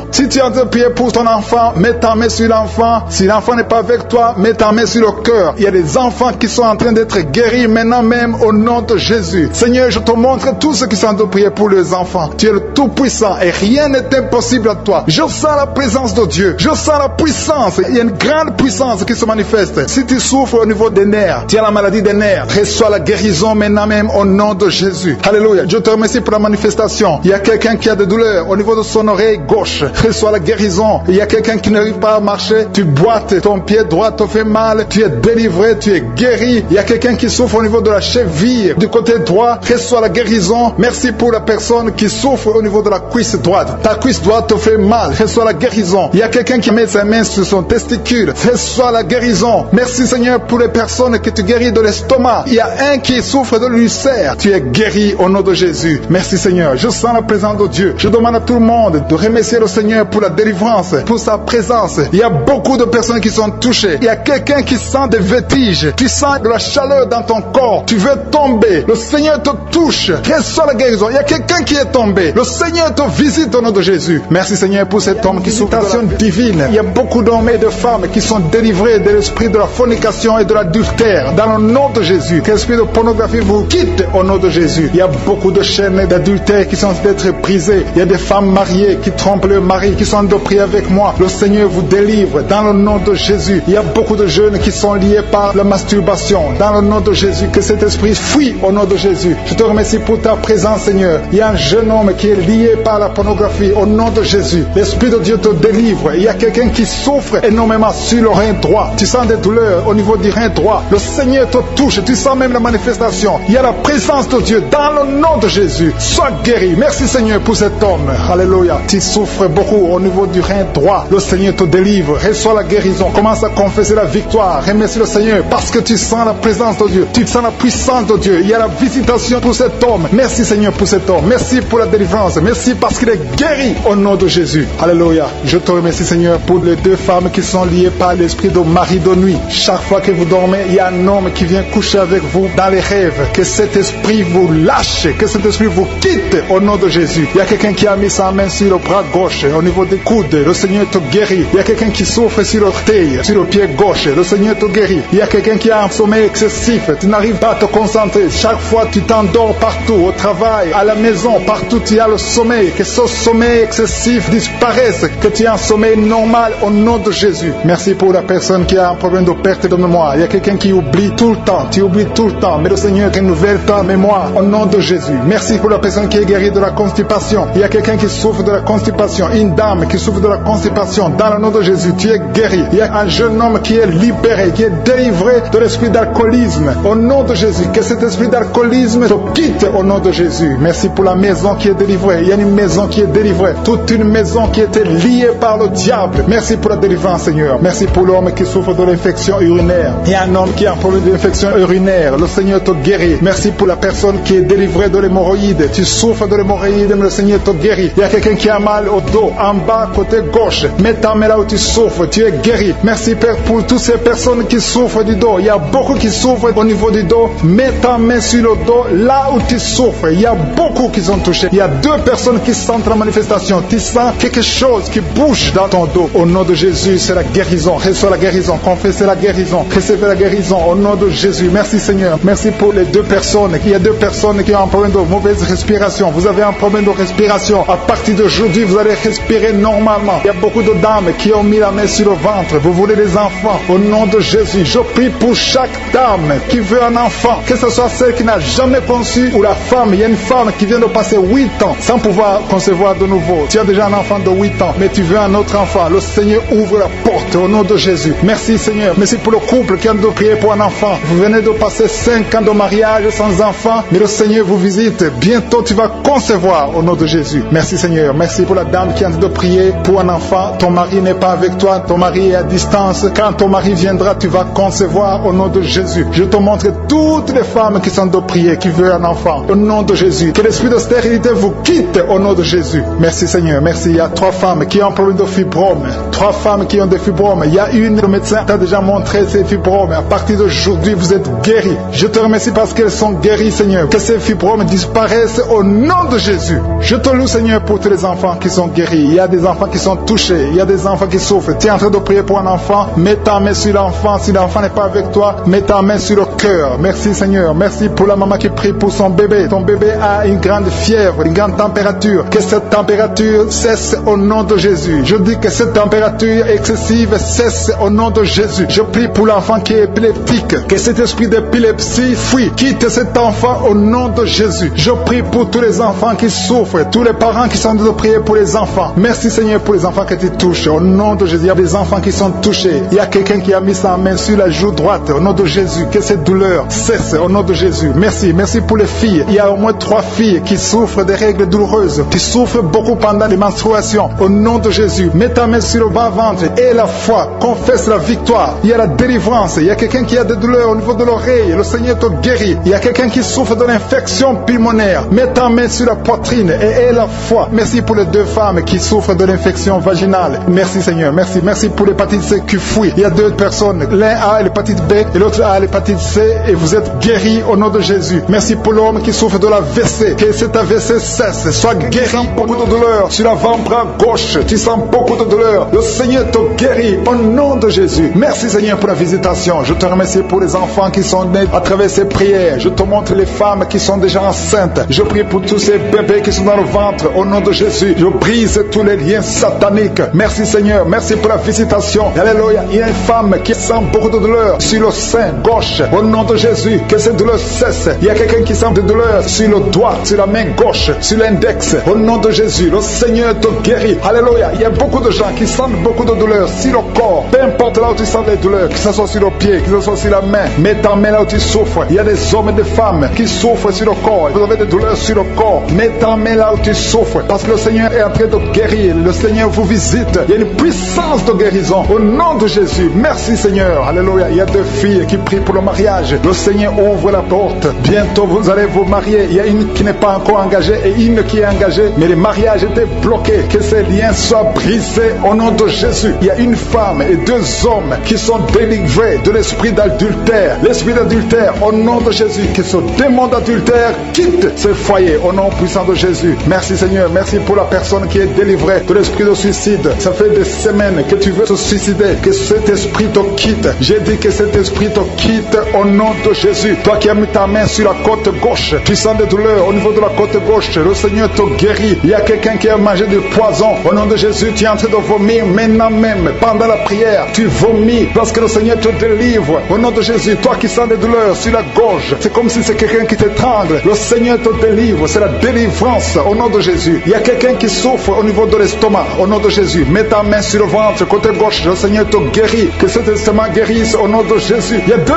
Si tu es en train de prier pour ton enfant, mets ta main sur l'enfant. Si l'enfant n'est pas avec toi, mets ta main sur le cœur. Il y a des enfants qui sont en train d'être guéris maintenant même au nom de Jésus. Seigneur, je te montre tous ceux qui sont en train de prier pour les enfants. Tu es le Tout-Puissant et rien n'est impossible à toi. Je sens la présence de Dieu. Je sens la puissance. Il y a une grande puissance qui se manifeste. Si tu souffres au niveau des nerfs, tu as la maladie des nerfs, reçois la guérison maintenant même au nom de Jésus. Alléluia. Je te remercie pour la manifestation. Il y a quelqu'un qui a des douleurs au niveau de son oreille gauche. Reçois la guérison. Il y a quelqu'un qui n'arrive pas à marcher. Tu boites, ton pied droit te fait mal. Tu es délivré, tu es guéri. Il y a quelqu'un qui souffre au niveau de la cheville du côté droit. Reçois la guérison. Merci pour la personne qui souffre au niveau de la cuisse droite. Ta cuisse droite te fait mal. Reçois la guérison. Il y a quelqu'un qui met sa main sur son testicule. Reçois la guérison. Merci Seigneur pour les personnes que tu guéris de l'estomac. Il y a un qui souffre de l'ulcère. Tu es guéri au nom de Jésus. Merci Seigneur. Je sens la présence de Dieu. Je demande à tout le monde de remercier le Seigneur pour la délivrance, pour sa présence. Il y a beaucoup de personnes qui sont touchées. Il y a quelqu'un qui sent des vertiges. Tu sens de la chaleur dans ton corps. Tu veux tomber. Le Seigneur te touche. Reçois la guérison. Il y a quelqu'un qui est tombé. Le Seigneur te visite au nom de Jésus. Merci Seigneur pour cet homme qui souffre de la divine. Il y a beaucoup d'hommes et de femmes qui sont délivrés de l'esprit de la fornication et de l'adultère. Dans le nom de Jésus. Que l'esprit de pornographie vous quitte au nom de Jésus. Il y a beaucoup de chaînes d'adultère qui sont d'être brisées. Il y a des femmes mariées qui trompent leur mari, qui sont de prier avec moi. Le Seigneur vous délivre dans le nom de Jésus. Il y a beaucoup de jeunes qui sont liés par la masturbation. Dans le nom de Jésus, que cet esprit fuit au nom de Jésus. Je te remercie pour ta présence, Seigneur. Il y a un jeune homme qui est lié par la pornographie au nom de Jésus. L'Esprit de Dieu te délivre. Il y a quelqu'un qui souffre énormément sur le rein droit. Tu sens des douleurs au niveau du rein droit. Le Seigneur te touche. Tu sens même la manifestation. Il y a la présence de Dieu dans le nom de Jésus. Sois guéri. Merci Seigneur pour cet homme. Alléluia. Tu souffres beaucoup au niveau du rein droit. Le Seigneur te délivre. Reçois la guérison. Commence à confesser la victoire. Remercie le Seigneur parce que tu sens la présence de Dieu. Tu sens la puissance de Dieu. Il y a la visitation pour cet homme. Merci Seigneur pour cet homme. Merci pour la délivrance. Merci parce qu'il est guéri au nom de Jésus. Alléluia. Je te remercie Seigneur pour les 2 femmes qui sont liées par l'esprit de mari de nuit. Chaque fois que vous dormez, il y a un homme qui vient coucher avec vous dans les rêves. Que cet esprit vous lâche. Que cet esprit vous quitte au nom de Jésus. Il y a quelqu'un qui a mis sa main sur le bras gauche, au niveau des coudes. Le Seigneur te guérit. Il y a quelqu'un qui souffre sur l'orteil, sur le pied gauche. Le Seigneur te guérit. Il y a quelqu'un qui a un sommeil excessif. Tu n'arrives pas à te concentrer. Chaque fois, tu t'endors partout, au travail, à la maison, partout tu as le sommeil. Que ce sommeil excessif disparaisse. Que tu aies un sommeil normal au nom de Jésus. Merci pour la personne qui a un problème de perte de mémoire. Il y a quelqu'un qui oublie tout le temps. Tu oublies tout le temps. Mais le Seigneur renouvelle ta mémoire au nom de Jésus. Merci pour la personne qui est guérie de la constipation. Il y a quelqu'un qui souffre de la constipation. Une dame qui souffre de la constipation. Dans le nom de Jésus, tu es guéri. Il y a un jeune homme qui est libéré, qui est délivré de l'esprit d'alcoolisme. Au nom de Jésus, que cet esprit d'alcoolisme te quitte au nom de Jésus. Merci pour la maison qui est délivrée. Il y a une maison qui est délivrée. Toute une maison qui était liée par le diable. Merci pour la la délivrance, Seigneur. Merci pour l'homme qui souffre de l'infection urinaire. Il y a un homme qui a un problème d'infection urinaire. Le Seigneur te guérit. Merci pour la personne qui est délivrée de l'hémorroïde. Tu souffres de l'hémorroïde, mais le Seigneur te guérit. Il y a quelqu'un qui a mal au dos, en bas, côté gauche. Mets ta main là où tu souffres. Tu es guéri. Merci, Père, pour toutes ces personnes qui souffrent du dos. Il y a beaucoup qui souffrent au niveau du dos. Mets ta main sur le dos, là où tu souffres. Il y a beaucoup qui sont touchés. Il y a 2 personnes qui sentent la manifestation. Tu sens quelque chose qui bouge dans ton dos. Au nom de Jésus, c'est la guérison. Reçois la guérison. Confessez la guérison. Recevez la guérison. Au nom de Jésus. Merci, Seigneur. Merci pour les 2 personnes. Il y a 2 personnes qui ont un problème de mauvaise respiration. Vous avez un problème de respiration. À partir d'aujourd'hui, vous allez respirer normalement. Il y a beaucoup de dames qui ont mis la main sur le ventre. Vous voulez des enfants. Au nom de Jésus, je prie pour chaque dame qui veut un enfant. Que ce soit celle qui n'a jamais conçu ou la femme. Il y a une femme qui vient de passer 8 ans sans pouvoir concevoir de nouveau. Tu as déjà un enfant de 8 ans, mais tu veux un autre enfant. Le Seigneur ouvre la porte au nom de Jésus. Merci, Seigneur. Merci pour le couple qui a de prier pour un enfant. Vous venez de passer 5 ans de mariage sans enfant, mais le Seigneur vous visite. Bientôt, tu vas concevoir au nom de Jésus. Merci, Seigneur. Merci pour la dame qui a de prier pour un enfant. Ton mari n'est pas avec toi. Ton mari est à distance. Quand ton mari viendra, tu vas concevoir au nom de Jésus. Je te montre toutes les femmes qui sont de prier, qui veulent un enfant. Au nom de Jésus. Que l'esprit de stérilité vous quitte au nom de Jésus. Merci, Seigneur. Merci. Il y a 3 femmes qui ont un problème de fibrome. 3 femmes qui ont des fibromes. Il y a une, le médecin t'a déjà montré ces fibromes. À partir d'aujourd'hui, vous êtes guéris. Je te remercie parce qu'elles sont guéries, Seigneur. Que ces fibromes disparaissent au nom de Jésus. Je te loue, Seigneur, pour tous les enfants qui sont guéris. Il y a des enfants qui sont touchés. Il y a des enfants qui souffrent. Tu es en train de prier pour un enfant. Mets ta main sur l'enfant. Si l'enfant n'est pas avec toi, mets ta main sur le cœur. Merci, Seigneur. Merci pour la maman qui prie pour son bébé. Ton bébé a une grande fièvre, une grande température. Que cette température cesse au nom de Jésus. Je dis que cette température excessive cesse au nom de Jésus. Je prie pour l'enfant qui est épileptique. Que cet esprit d'épilepsie fuit. Quitte cet enfant au nom de Jésus. Je prie pour tous les enfants qui souffrent. Tous les parents qui sont en train de prier pour les enfants. Merci, Seigneur, pour les enfants que tu touches. Au nom de Jésus. Il y a des enfants qui sont touchés. Il y a quelqu'un qui a mis sa main sur la joue droite. Au nom de Jésus. Que cette douleur cesse au nom de Jésus. Merci. Merci pour les filles. Il y a au moins 3 filles qui souffrent des règles douloureuses. Qui souffrent beaucoup pendant les menstruations. Au nom de Jésus. Mets ta main sur le bas-ventre et la foi. Confesse la victoire. Il y a la délivrance. Il y a quelqu'un qui a des douleurs au niveau de l'oreille. Le Seigneur te guérit. Il y a quelqu'un qui souffre de l'infection pulmonaire. Mets ta main sur la poitrine et aie la foi. Merci pour les 2 femmes qui souffrent de l'infection vaginale. Merci, Seigneur. Merci. Merci pour l'hépatite C qui fuit. Il y a 2 personnes. L'un a l'hépatite B et l'autre a l'hépatite C et vous êtes guéris au nom de Jésus. Merci pour l'homme qui souffre de l'AVC. Que cet AVC cesse. Sois guéri. Beaucoup de douleur sur l'avant-bras gauche. Tu sens beaucoup de douleur. Le Seigneur te guérit au nom de Jésus. Merci, Seigneur, pour la visitation. Je te remercie pour les enfants qui sont nés à travers ces prières. Je te montre les femmes qui sont déjà enceintes. Je prie pour tous ces bébés qui sont dans le ventre. Au nom de Jésus, je brise tous les liens sataniques. Merci, Seigneur. Merci pour la visitation. Alléluia. Il y a une femme qui sent beaucoup de douleur sur le sein gauche. Au nom de Jésus, que cette douleur cesse. Il y a quelqu'un qui sent de douleur sur le doigt, sur la main gauche, sur l'index. Au nom de Jésus, le Seigneur te guérit. Alléluia. Il y a beaucoup de gens qui sentent beaucoup de douleur sur le corps. Peu importe là où tu sens les douleurs, que ce soit sur le pied, que ce soit sur la main. Mets ta main là où tu souffres. Il y a des hommes et des femmes qui souffrent sur le corps. Vous avez des douleurs sur le corps. Mets ta main là où tu souffres. Parce que le Seigneur est en train de guérir. Le Seigneur vous visite. Il y a une puissance de guérison. Au nom de Jésus. Merci, Seigneur. Alléluia. Il y a 2 filles qui prient pour le mariage. Le Seigneur ouvre la porte. Bientôt vous allez vous marier. Il y a une qui n'est pas encore engagée et une qui est engagée. Mais le mariage était bloqué. Que ces liens soient brisés au nom de Jésus. Il y a une femme et 2 hommes qui sont délivrés de l'esprit d'adultère. L'esprit d'adultère, au nom de Jésus, que ce démon d'adultère quitte ce foyer au nom puissant de Jésus. Merci, Seigneur. Merci pour la personne qui est délivrée de l'esprit de suicide. Ça fait des semaines que tu veux te suicider. Que cet esprit te quitte. J'ai dit que cet esprit te quitte au nom de Jésus. Toi qui as mis ta main sur la côte gauche, tu sens des douleurs au niveau de la côte gauche. Le Seigneur te guérit. Il y a quelqu'un qui a mangé du poison. Au nom de Jésus, tu es en train de vomir maintenant même. Pendant la prière, tu vomis parce que le Seigneur te délivre. Au nom de Jésus, toi qui sens des douleurs sur la gorge, c'est comme si c'est quelqu'un qui t'étrangle. Le Seigneur te délivre. C'est la délivrance au nom de Jésus. Il y a quelqu'un qui souffre au niveau de l'estomac. Au nom de Jésus, mets ta main sur le ventre, côté gauche. Le Seigneur te guérit. Que cet estomac guérisse au nom de Jésus. Il y a 2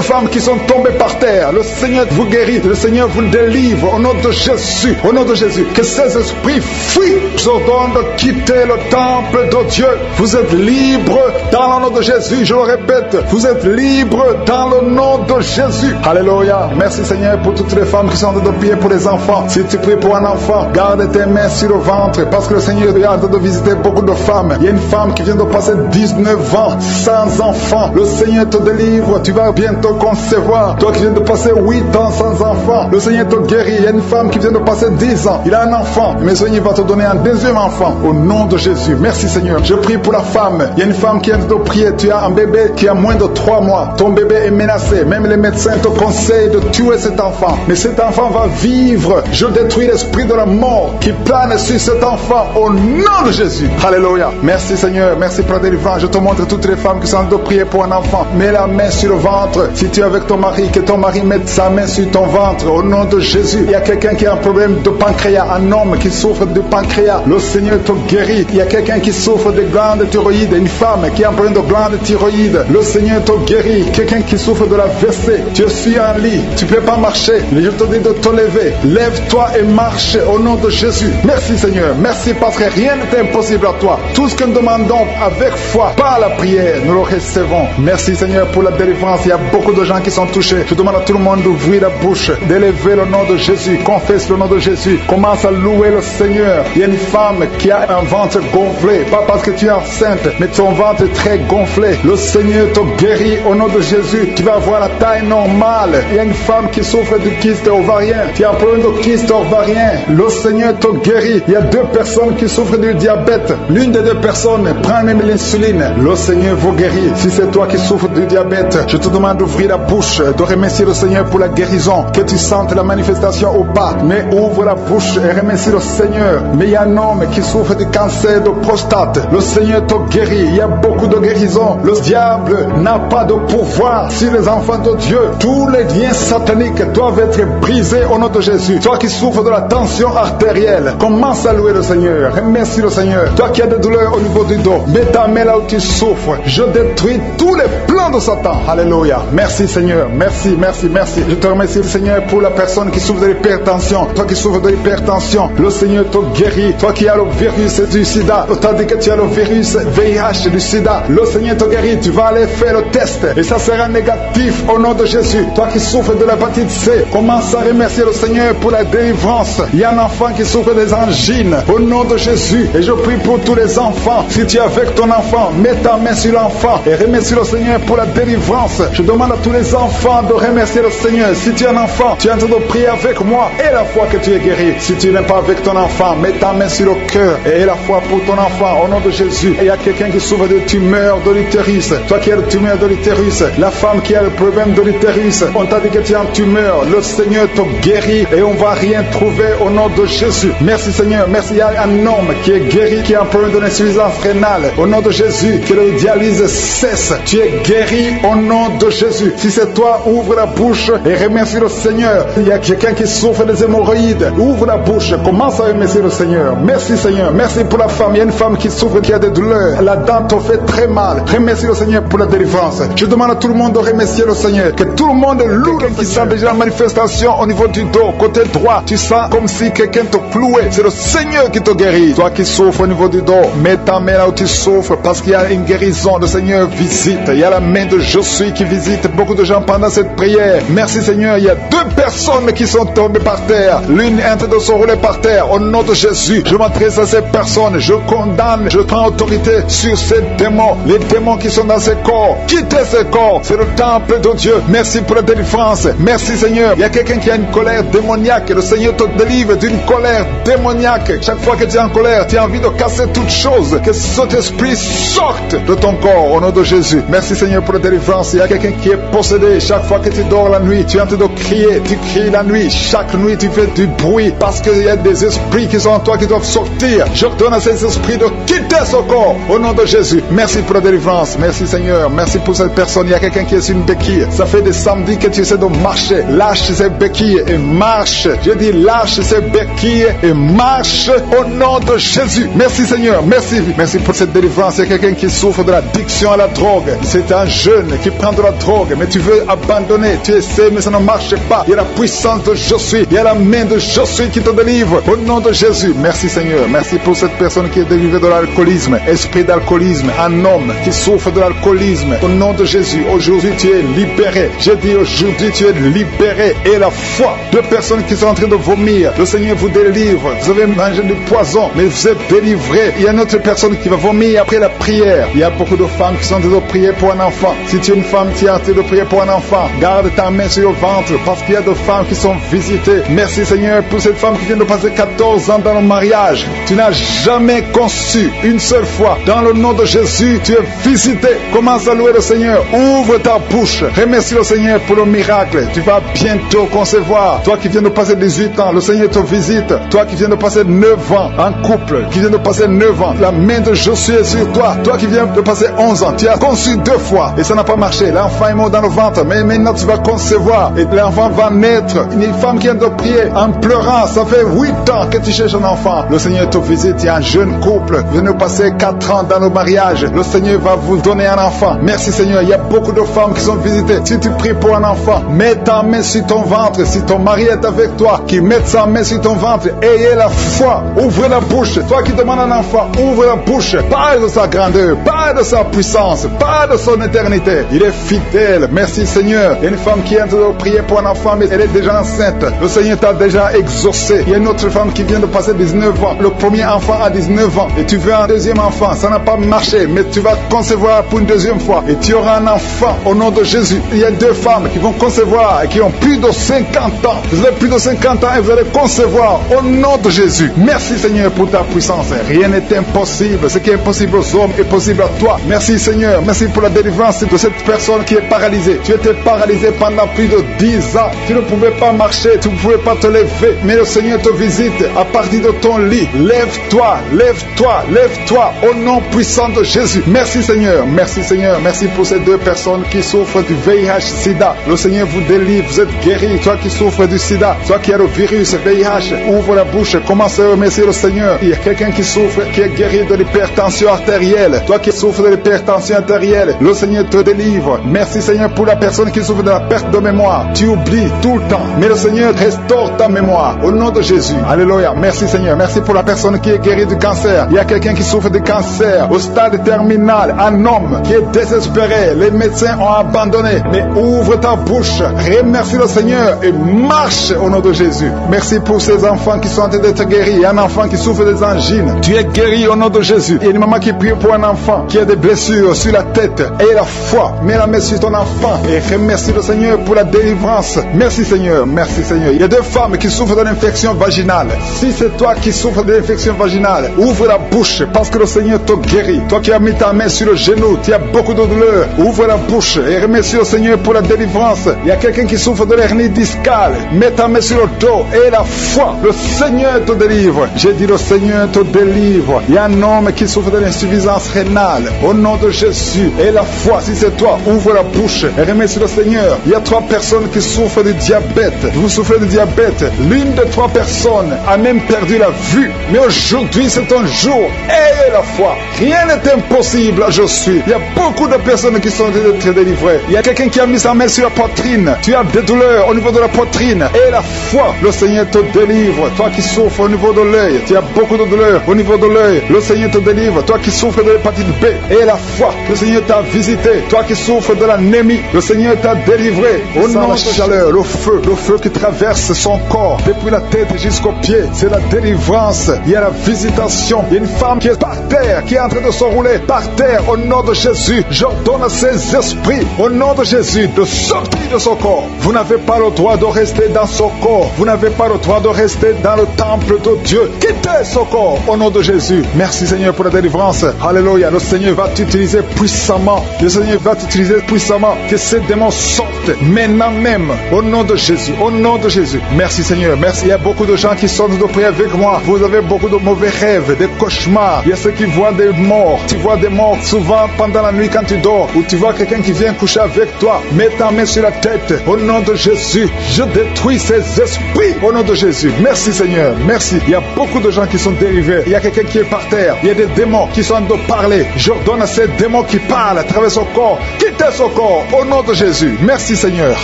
femmes qui sont tombées par terre. Le Seigneur vous guérit. Le Seigneur vous délivre au nom de Jésus. Au nom de Jésus. Que ces esprits fuient. Je ordonne de quitter le temple de Dieu. Vous êtes libre dans le nom de Jésus. Je le répète, vous êtes libre dans le nom de Jésus. Alléluia. Merci Seigneur pour toutes les femmes qui sont en train de prier pour les enfants. Si tu pries pour un enfant, garde tes mains sur le ventre parce que le Seigneur est en train de visiter beaucoup de femmes. Il y a une femme qui vient de passer 19 ans sans enfant. Le Seigneur te délivre. Tu vas bientôt concevoir. Toi qui viens de passer 8 ans sans enfant, le Seigneur te guérit. Il y a une femme qui vient de passer 10 ans. Il a un enfant. Mais le Seigneur va te donner un deuxième enfant au nom de Jésus. Merci Seigneur. Je prie pour la femme. Il y a une femme qui vient de prier. Tu as un bébé qui a moins de 3 mois. Ton bébé est menacé. Même les médecins te conseillent de tuer cet enfant. Mais cet enfant va vivre. Je détruis l'esprit de la mort qui plane sur cet enfant au nom de Jésus. Alléluia. Merci Seigneur. Merci pour la délivrance. Je te montre toutes les femmes qui sont en train de prier pour un enfant. Mets la main sur le ventre. Si tu es avec ton mari, que ton mari mette sa main sur ton ventre au nom de Jésus. Il y a quelqu'un qui a un problème de pancréas, un homme qui souffre de pancréas. Le Seigneur te guérit. Il y a quelqu'un qui souffre de glande thyroïde, une femme qui a un problème de glande thyroïde. Le Seigneur te guérit. Quelqu'un qui souffre de la WC. Tu es sur un lit. Tu ne peux pas marcher. Je te dis de te lever. Lève-toi et marche au nom de Jésus. Merci Seigneur. Merci parce que rien n'est impossible à toi. Tout ce que nous demandons avec foi, par la prière, nous le recevons. Merci Seigneur pour la délivrance. Il y a beaucoup de gens qui sont touchés. Je demande à tout le monde d'ouvrir la bouche, d'élever le nom de Jésus. Confesse le nom de Jésus. Commence à louer le Seigneur. Il y a une femme qui a un ventre gonflé. Pas parce que tu es enceinte, mais ton ventre est très gonflé. Le Seigneur te guérit au nom de Jésus. Tu vas avoir la taille normale. Il y a une femme qui souffre de kyste ovarien. Tu as un problème de kyste ovarien. Le Seigneur te guérit. Il y a 2 personnes qui souffrent du diabète. L'une des 2 personnes prend même l'insuline. Le Seigneur vous guérit. Si c'est toi qui souffres du diabète, je te demande d'ouvrir la bouche, de remercier le Seigneur pour la guérison. Que tu sentes la manifestation ou pas. Mais ouvre la bouche et remercie le Seigneur. Mais il y a un homme qui souffre du cancer de prostate. Le Seigneur te guérit. Il y a beaucoup de guérisons. Le diable n'a pas de pouvoir sur les enfants de Dieu. Tous les liens sataniques doivent être brisés au nom de Jésus. Toi qui souffres de la tension artérielle, commence à louer le Seigneur. Remercie le Seigneur. Toi qui as des douleurs au niveau du dos, mets ta main là où tu souffres. Je détruis tous les plans de Satan. Alléluia. Merci Seigneur. Merci, merci, merci. Je te remercie Seigneur pour la personne qui souffre de l'hypertension. Toi qui souffres de l'hypertension, le Seigneur te guérit. Toi qui as le virus du sida, tandis que tu as le virus VIH du sida, le Seigneur te guérit. Tu vas aller faire le test et ça sera négatif au nom de Jésus. Toi qui souffres de l'hépatite C, commence à remercier le Seigneur pour la délivrance. Il y a un enfant qui souffre des angines au nom de Jésus. Et je prie pour tous les enfants. Si tu es avec ton enfant, mets ta main sur l'enfant et remercie le Seigneur pour la délivrance. Je demande à tous les enfants de remercier le Seigneur. Si tu es un enfant, tu es en train de prier avec moi et la foi que tu es guéri. Si tu n'es pas avec ton enfant, mets ta main sur le cœur et la foi pour ton enfant au nom de Jésus. Et il y a quelqu'un qui souffre de tumeur de l'utérus. Toi qui as le tumeur de l'utérus, la femme qui a le problème de l'utérus, on t'a dit que tu as une tumeur. Le Seigneur te guérit et on va rien trouver au nom de Jésus. Merci Seigneur. Merci. Il y a un homme qui est guéri, qui a un problème de l'insuffisance rénale. Au nom de Jésus, que le dialyse cesse. Tu es guéri au nom de Jésus. Si c'est toi, ouvre la bouche et remercie le Seigneur. Il y a quelqu'un qui souffre des hémorroïdes. Ouvre la bouche. Commence à remercier le Seigneur. Merci Seigneur. Merci pour la femme. Il y a une femme qui souffre, qui a des douleurs. La dent te fait très mal. Remercie le Seigneur pour la délivrance. Je demande à tout le monde de remercier le Seigneur. Que tout le monde loue. Qui sent déjà la manifestation au niveau du dos, côté droit. Tu sens comme si quelqu'un te clouait. C'est le Seigneur qui te guérit. Toi qui souffres au niveau du dos, mets ta main là où tu souffres parce qu'il y a une guérison. Le Seigneur visite. Il y a la main de Je suis qui visite beaucoup de gens pendant cette prière. Merci Seigneur. Il y a 2 personnes qui sont tombées par terre. L'une est en train de se rouler par terre. Au nom de Jésus, je m'adresse à ces personnes. Je condamne, je prends autorité sur ces démons. Les démons qui sont dans ces corps. Quittez ces corps. C'est le temple de Dieu. Merci pour la délivrance. Merci Seigneur. Il y a quelqu'un qui a une colère démoniaque. Le Seigneur te délivre d'une colère démoniaque. Chaque fois que tu es en colère, tu as envie de casser toutes choses. Que cet esprit sorte de ton corps au nom de Jésus. Merci Seigneur pour la délivrance. Il y a quelqu'un qui est possédé. Chaque fois que tu dors la nuit, tu es en train de crier. Tu cries la nuit. Chaque nuit, tu fais du bruit parce qu'il y a des esprits qui sont en toi qui doivent sortir. Je donne à ces esprits de quitter ce corps au nom de Jésus. Merci pour la délivrance. Merci Seigneur. Merci pour cette personne. Il y a quelqu'un qui est sur une béquille. Ça fait des samedis que tu essaies de marcher. Lâche ces béquilles et marche. Je dis lâche ces béquilles et marche au nom de Jésus. Merci Seigneur. Merci. Merci pour cette délivrance. Il y a quelqu'un qui souffre de l'addiction à la drogue. C'est un jeune qui prend de la drogue, mais tu veux abandonner, tu essaies, mais ça ne marche pas. Il y a la puissance de je suis, il y a la main de je suis qui te délivre. Au nom de Jésus, merci Seigneur. Merci pour cette personne qui est délivrée de l'alcoolisme, esprit d'alcoolisme, un homme qui souffre de l'alcoolisme. Au nom de Jésus, aujourd'hui tu es libéré. Je dis aujourd'hui tu es libéré. Et la foi de personnes qui sont en train de vomir, le Seigneur vous délivre. Vous avez mangé du poison, mais vous êtes délivré. Il y a une autre personne qui va vomir après la prière. Il y a beaucoup de femmes qui sont en train de prier pour un enfant. Si tu es une femme qui est en train de prier pour un enfant, garde ta main sur le ventre, parce qu'il y a des femmes qui sont visitées. Merci Seigneur pour cette femme qui vient de passer 14 ans dans le mariage. Tu n'as jamais conçu une seule fois. Dans le nom de Jésus, tu es visité. Commence à louer le Seigneur. Ouvre ta bouche. Remercie le Seigneur pour le miracle. Tu vas bientôt concevoir. Toi qui viens de passer 18 ans, le Seigneur te visite. Toi qui viens de passer 9 ans en couple, qui viens de passer 9 ans, la main de Josué est sur toi. Toi qui viens de passer 11 ans, tu as conçu 2 fois et ça n'a pas marché. L'enfant est mort dans le ventre, mais maintenant tu vas concevoir et l'enfant va naître. Une femme qui vient de prier en pleurant, ça fait 8 ans que tu cherches un enfant. Le Seigneur te visite, il y a un jeune couple, vient de passer 4 ans dans le mariage. Le Seigneur va vous donner un enfant. Merci Seigneur, il y a beaucoup de femmes qui sont visitées. Si tu pries pour un enfant, mets ta main sur ton ventre. Si ton mari est avec toi, qu'il mette sa main sur ton ventre. Ayez la foi, ouvrez la bouche. Toi qui demandes un enfant, ouvre la bouche. Parle de sa grandeur, parle de sa puissance, parle de son éternité. Il est fidèle. Merci Seigneur. Il y a une femme qui est en train de prier pour un enfant, mais elle est déjà enceinte. Le Seigneur t'a déjà exaucé. Il y a une autre femme qui vient de passer 19 ans. Le premier enfant a 19 ans. Et tu veux un deuxième enfant. Ça n'a pas marché, mais tu vas concevoir pour une deuxième fois. Et tu auras un enfant au nom de Jésus. Il y a 2 femmes qui vont concevoir et qui ont plus de 50 ans. Vous avez plus de 50 ans et vous allez concevoir au nom de Jésus. Merci Seigneur pour ta puissance. Rien n'est impossible. Ce qui est impossible aux hommes est possible à toi. Merci Seigneur. Merci pour la délivrance de cette personne qui est paralysée. Tu étais paralysé pendant plus de 10 ans. Tu ne pouvais pas marcher, tu ne pouvais pas te lever. Mais le Seigneur te visite à partir de ton lit. Lève-toi, lève-toi, lève-toi au nom puissant de Jésus. Merci Seigneur. Merci Seigneur. Merci pour ces 2 personnes qui souffrent du VIH-Sida. Le Seigneur vous délivre. Vous êtes guéris. Toi qui souffres du Sida, toi qui as le virus VIH, ouvre la bouche. Commence à remercier le Seigneur. Il y a quelqu'un qui souffre, qui est guéri de l'hypertension artérielle. Toi qui souffres de l'hypertension artérielle, le Seigneur te délivre. Merci Seigneur pour la personne qui souffre de la perte de mémoire. Tu oublies tout le temps, mais le Seigneur restaure ta mémoire au nom de Jésus. Alléluia. Merci Seigneur. Merci pour la personne qui est guérie du cancer. Il y a quelqu'un qui souffre de cancer au stade terminal, un homme qui est désespéré. Les médecins ont abandonné, mais ouvre ta bouche, remercie le Seigneur et marche au nom de Jésus. Merci pour ces enfants qui sont en train d'être guéris. Il y a un enfant qui souffre des angines. Tu es guéri au nom de Jésus. Il y a une maman qui prie pour un enfant qui a des blessures sur la tête. Aie la foi. Mets la main sur ton enfant et remercie le Seigneur pour la délivrance. Merci Seigneur. Merci Seigneur. Il y a 2 femmes qui souffrent de l'infection vaginale. Si c'est toi qui souffres de l'infection vaginale, ouvre la bouche parce que le Seigneur te guérit. Toi qui as mis ta main sur le genou, tu as beaucoup de douleur. Ouvre la bouche et remercie le Seigneur pour la délivrance. Il y a quelqu'un qui souffre de l'hernie discale. Mets ta main sur le dos et la foi. Le Seigneur te délivre. J'ai dit le Seigneur te délivre. Il y a un homme qui souffre de l'insuffisance rénale. Au nom de Jésus. Et la foi, si c'est toi, ouvre la bouche et remercie le Seigneur. Il y a 3 personnes qui souffrent de diabète. Vous souffrez de diabète. L'une des 3 personnes a même perdu la vue. Mais aujourd'hui, c'est un jour. Ayez la foi. Rien n'est impossible. Je suis. Il y a beaucoup de personnes qui sont très délivrées. Il y a quelqu'un qui a mis sa main sur la poitrine. Tu as des douleurs au niveau de la poitrine. Et la foi, le Seigneur te délivre. Toi qui souffres au niveau de l'œil, tu as beaucoup de douleurs au niveau de l'œil. Le Seigneur te délivre. Toi qui souffres de l'hépatite B. Et la foi, le Seigneur t'a visité. Toi qui souffres de l'anémie, le Seigneur t'a délivré. Au nom de chaleur, le feu qui traverse son corps depuis la tête jusqu'aux pieds. C'est la délivrance. Il y a la visitation. Il y a une femme qui est par terre, qui est en train de s'enrouler par terre. Au nom de Jésus, j'ordonne à ces esprits, au nom de Jésus, de sortir de son corps. Vous n'avez pas le droit de rester dans son corps. Vous n'avez pas le droit de rester dans le temple de Dieu. Quittez son corps au nom de Jésus. Merci Seigneur pour la délivrance. Alléluia. Le Seigneur va t'utiliser puissamment. Le Seigneur va t'utiliser puissamment. Que ces démons sortent maintenant même au nom de Jésus. Au nom de Jésus. Merci Seigneur. Merci. Il y a beaucoup de gens qui sont de prier avec moi. Vous avez beaucoup de mauvais rêves, des cauchemars. Il y a ceux qui voient des morts. Tu vois des morts souvent pendant la nuit quand tu dors. Ou tu vois quelqu'un qui vient coucher avec toi. Mets ta main sur la tête. Au nom de Jésus, je détruis ces esprits. Au nom de Jésus. Merci Seigneur. Merci. Il y a beaucoup de gens qui sont dérivés. Il y a quelqu'un qui est par terre. Il y a des démons qui sont en train de parler. Je J'ordonne à ces démons qui parlent à travers son corps, quittez son corps au nom de Jésus. Merci Seigneur.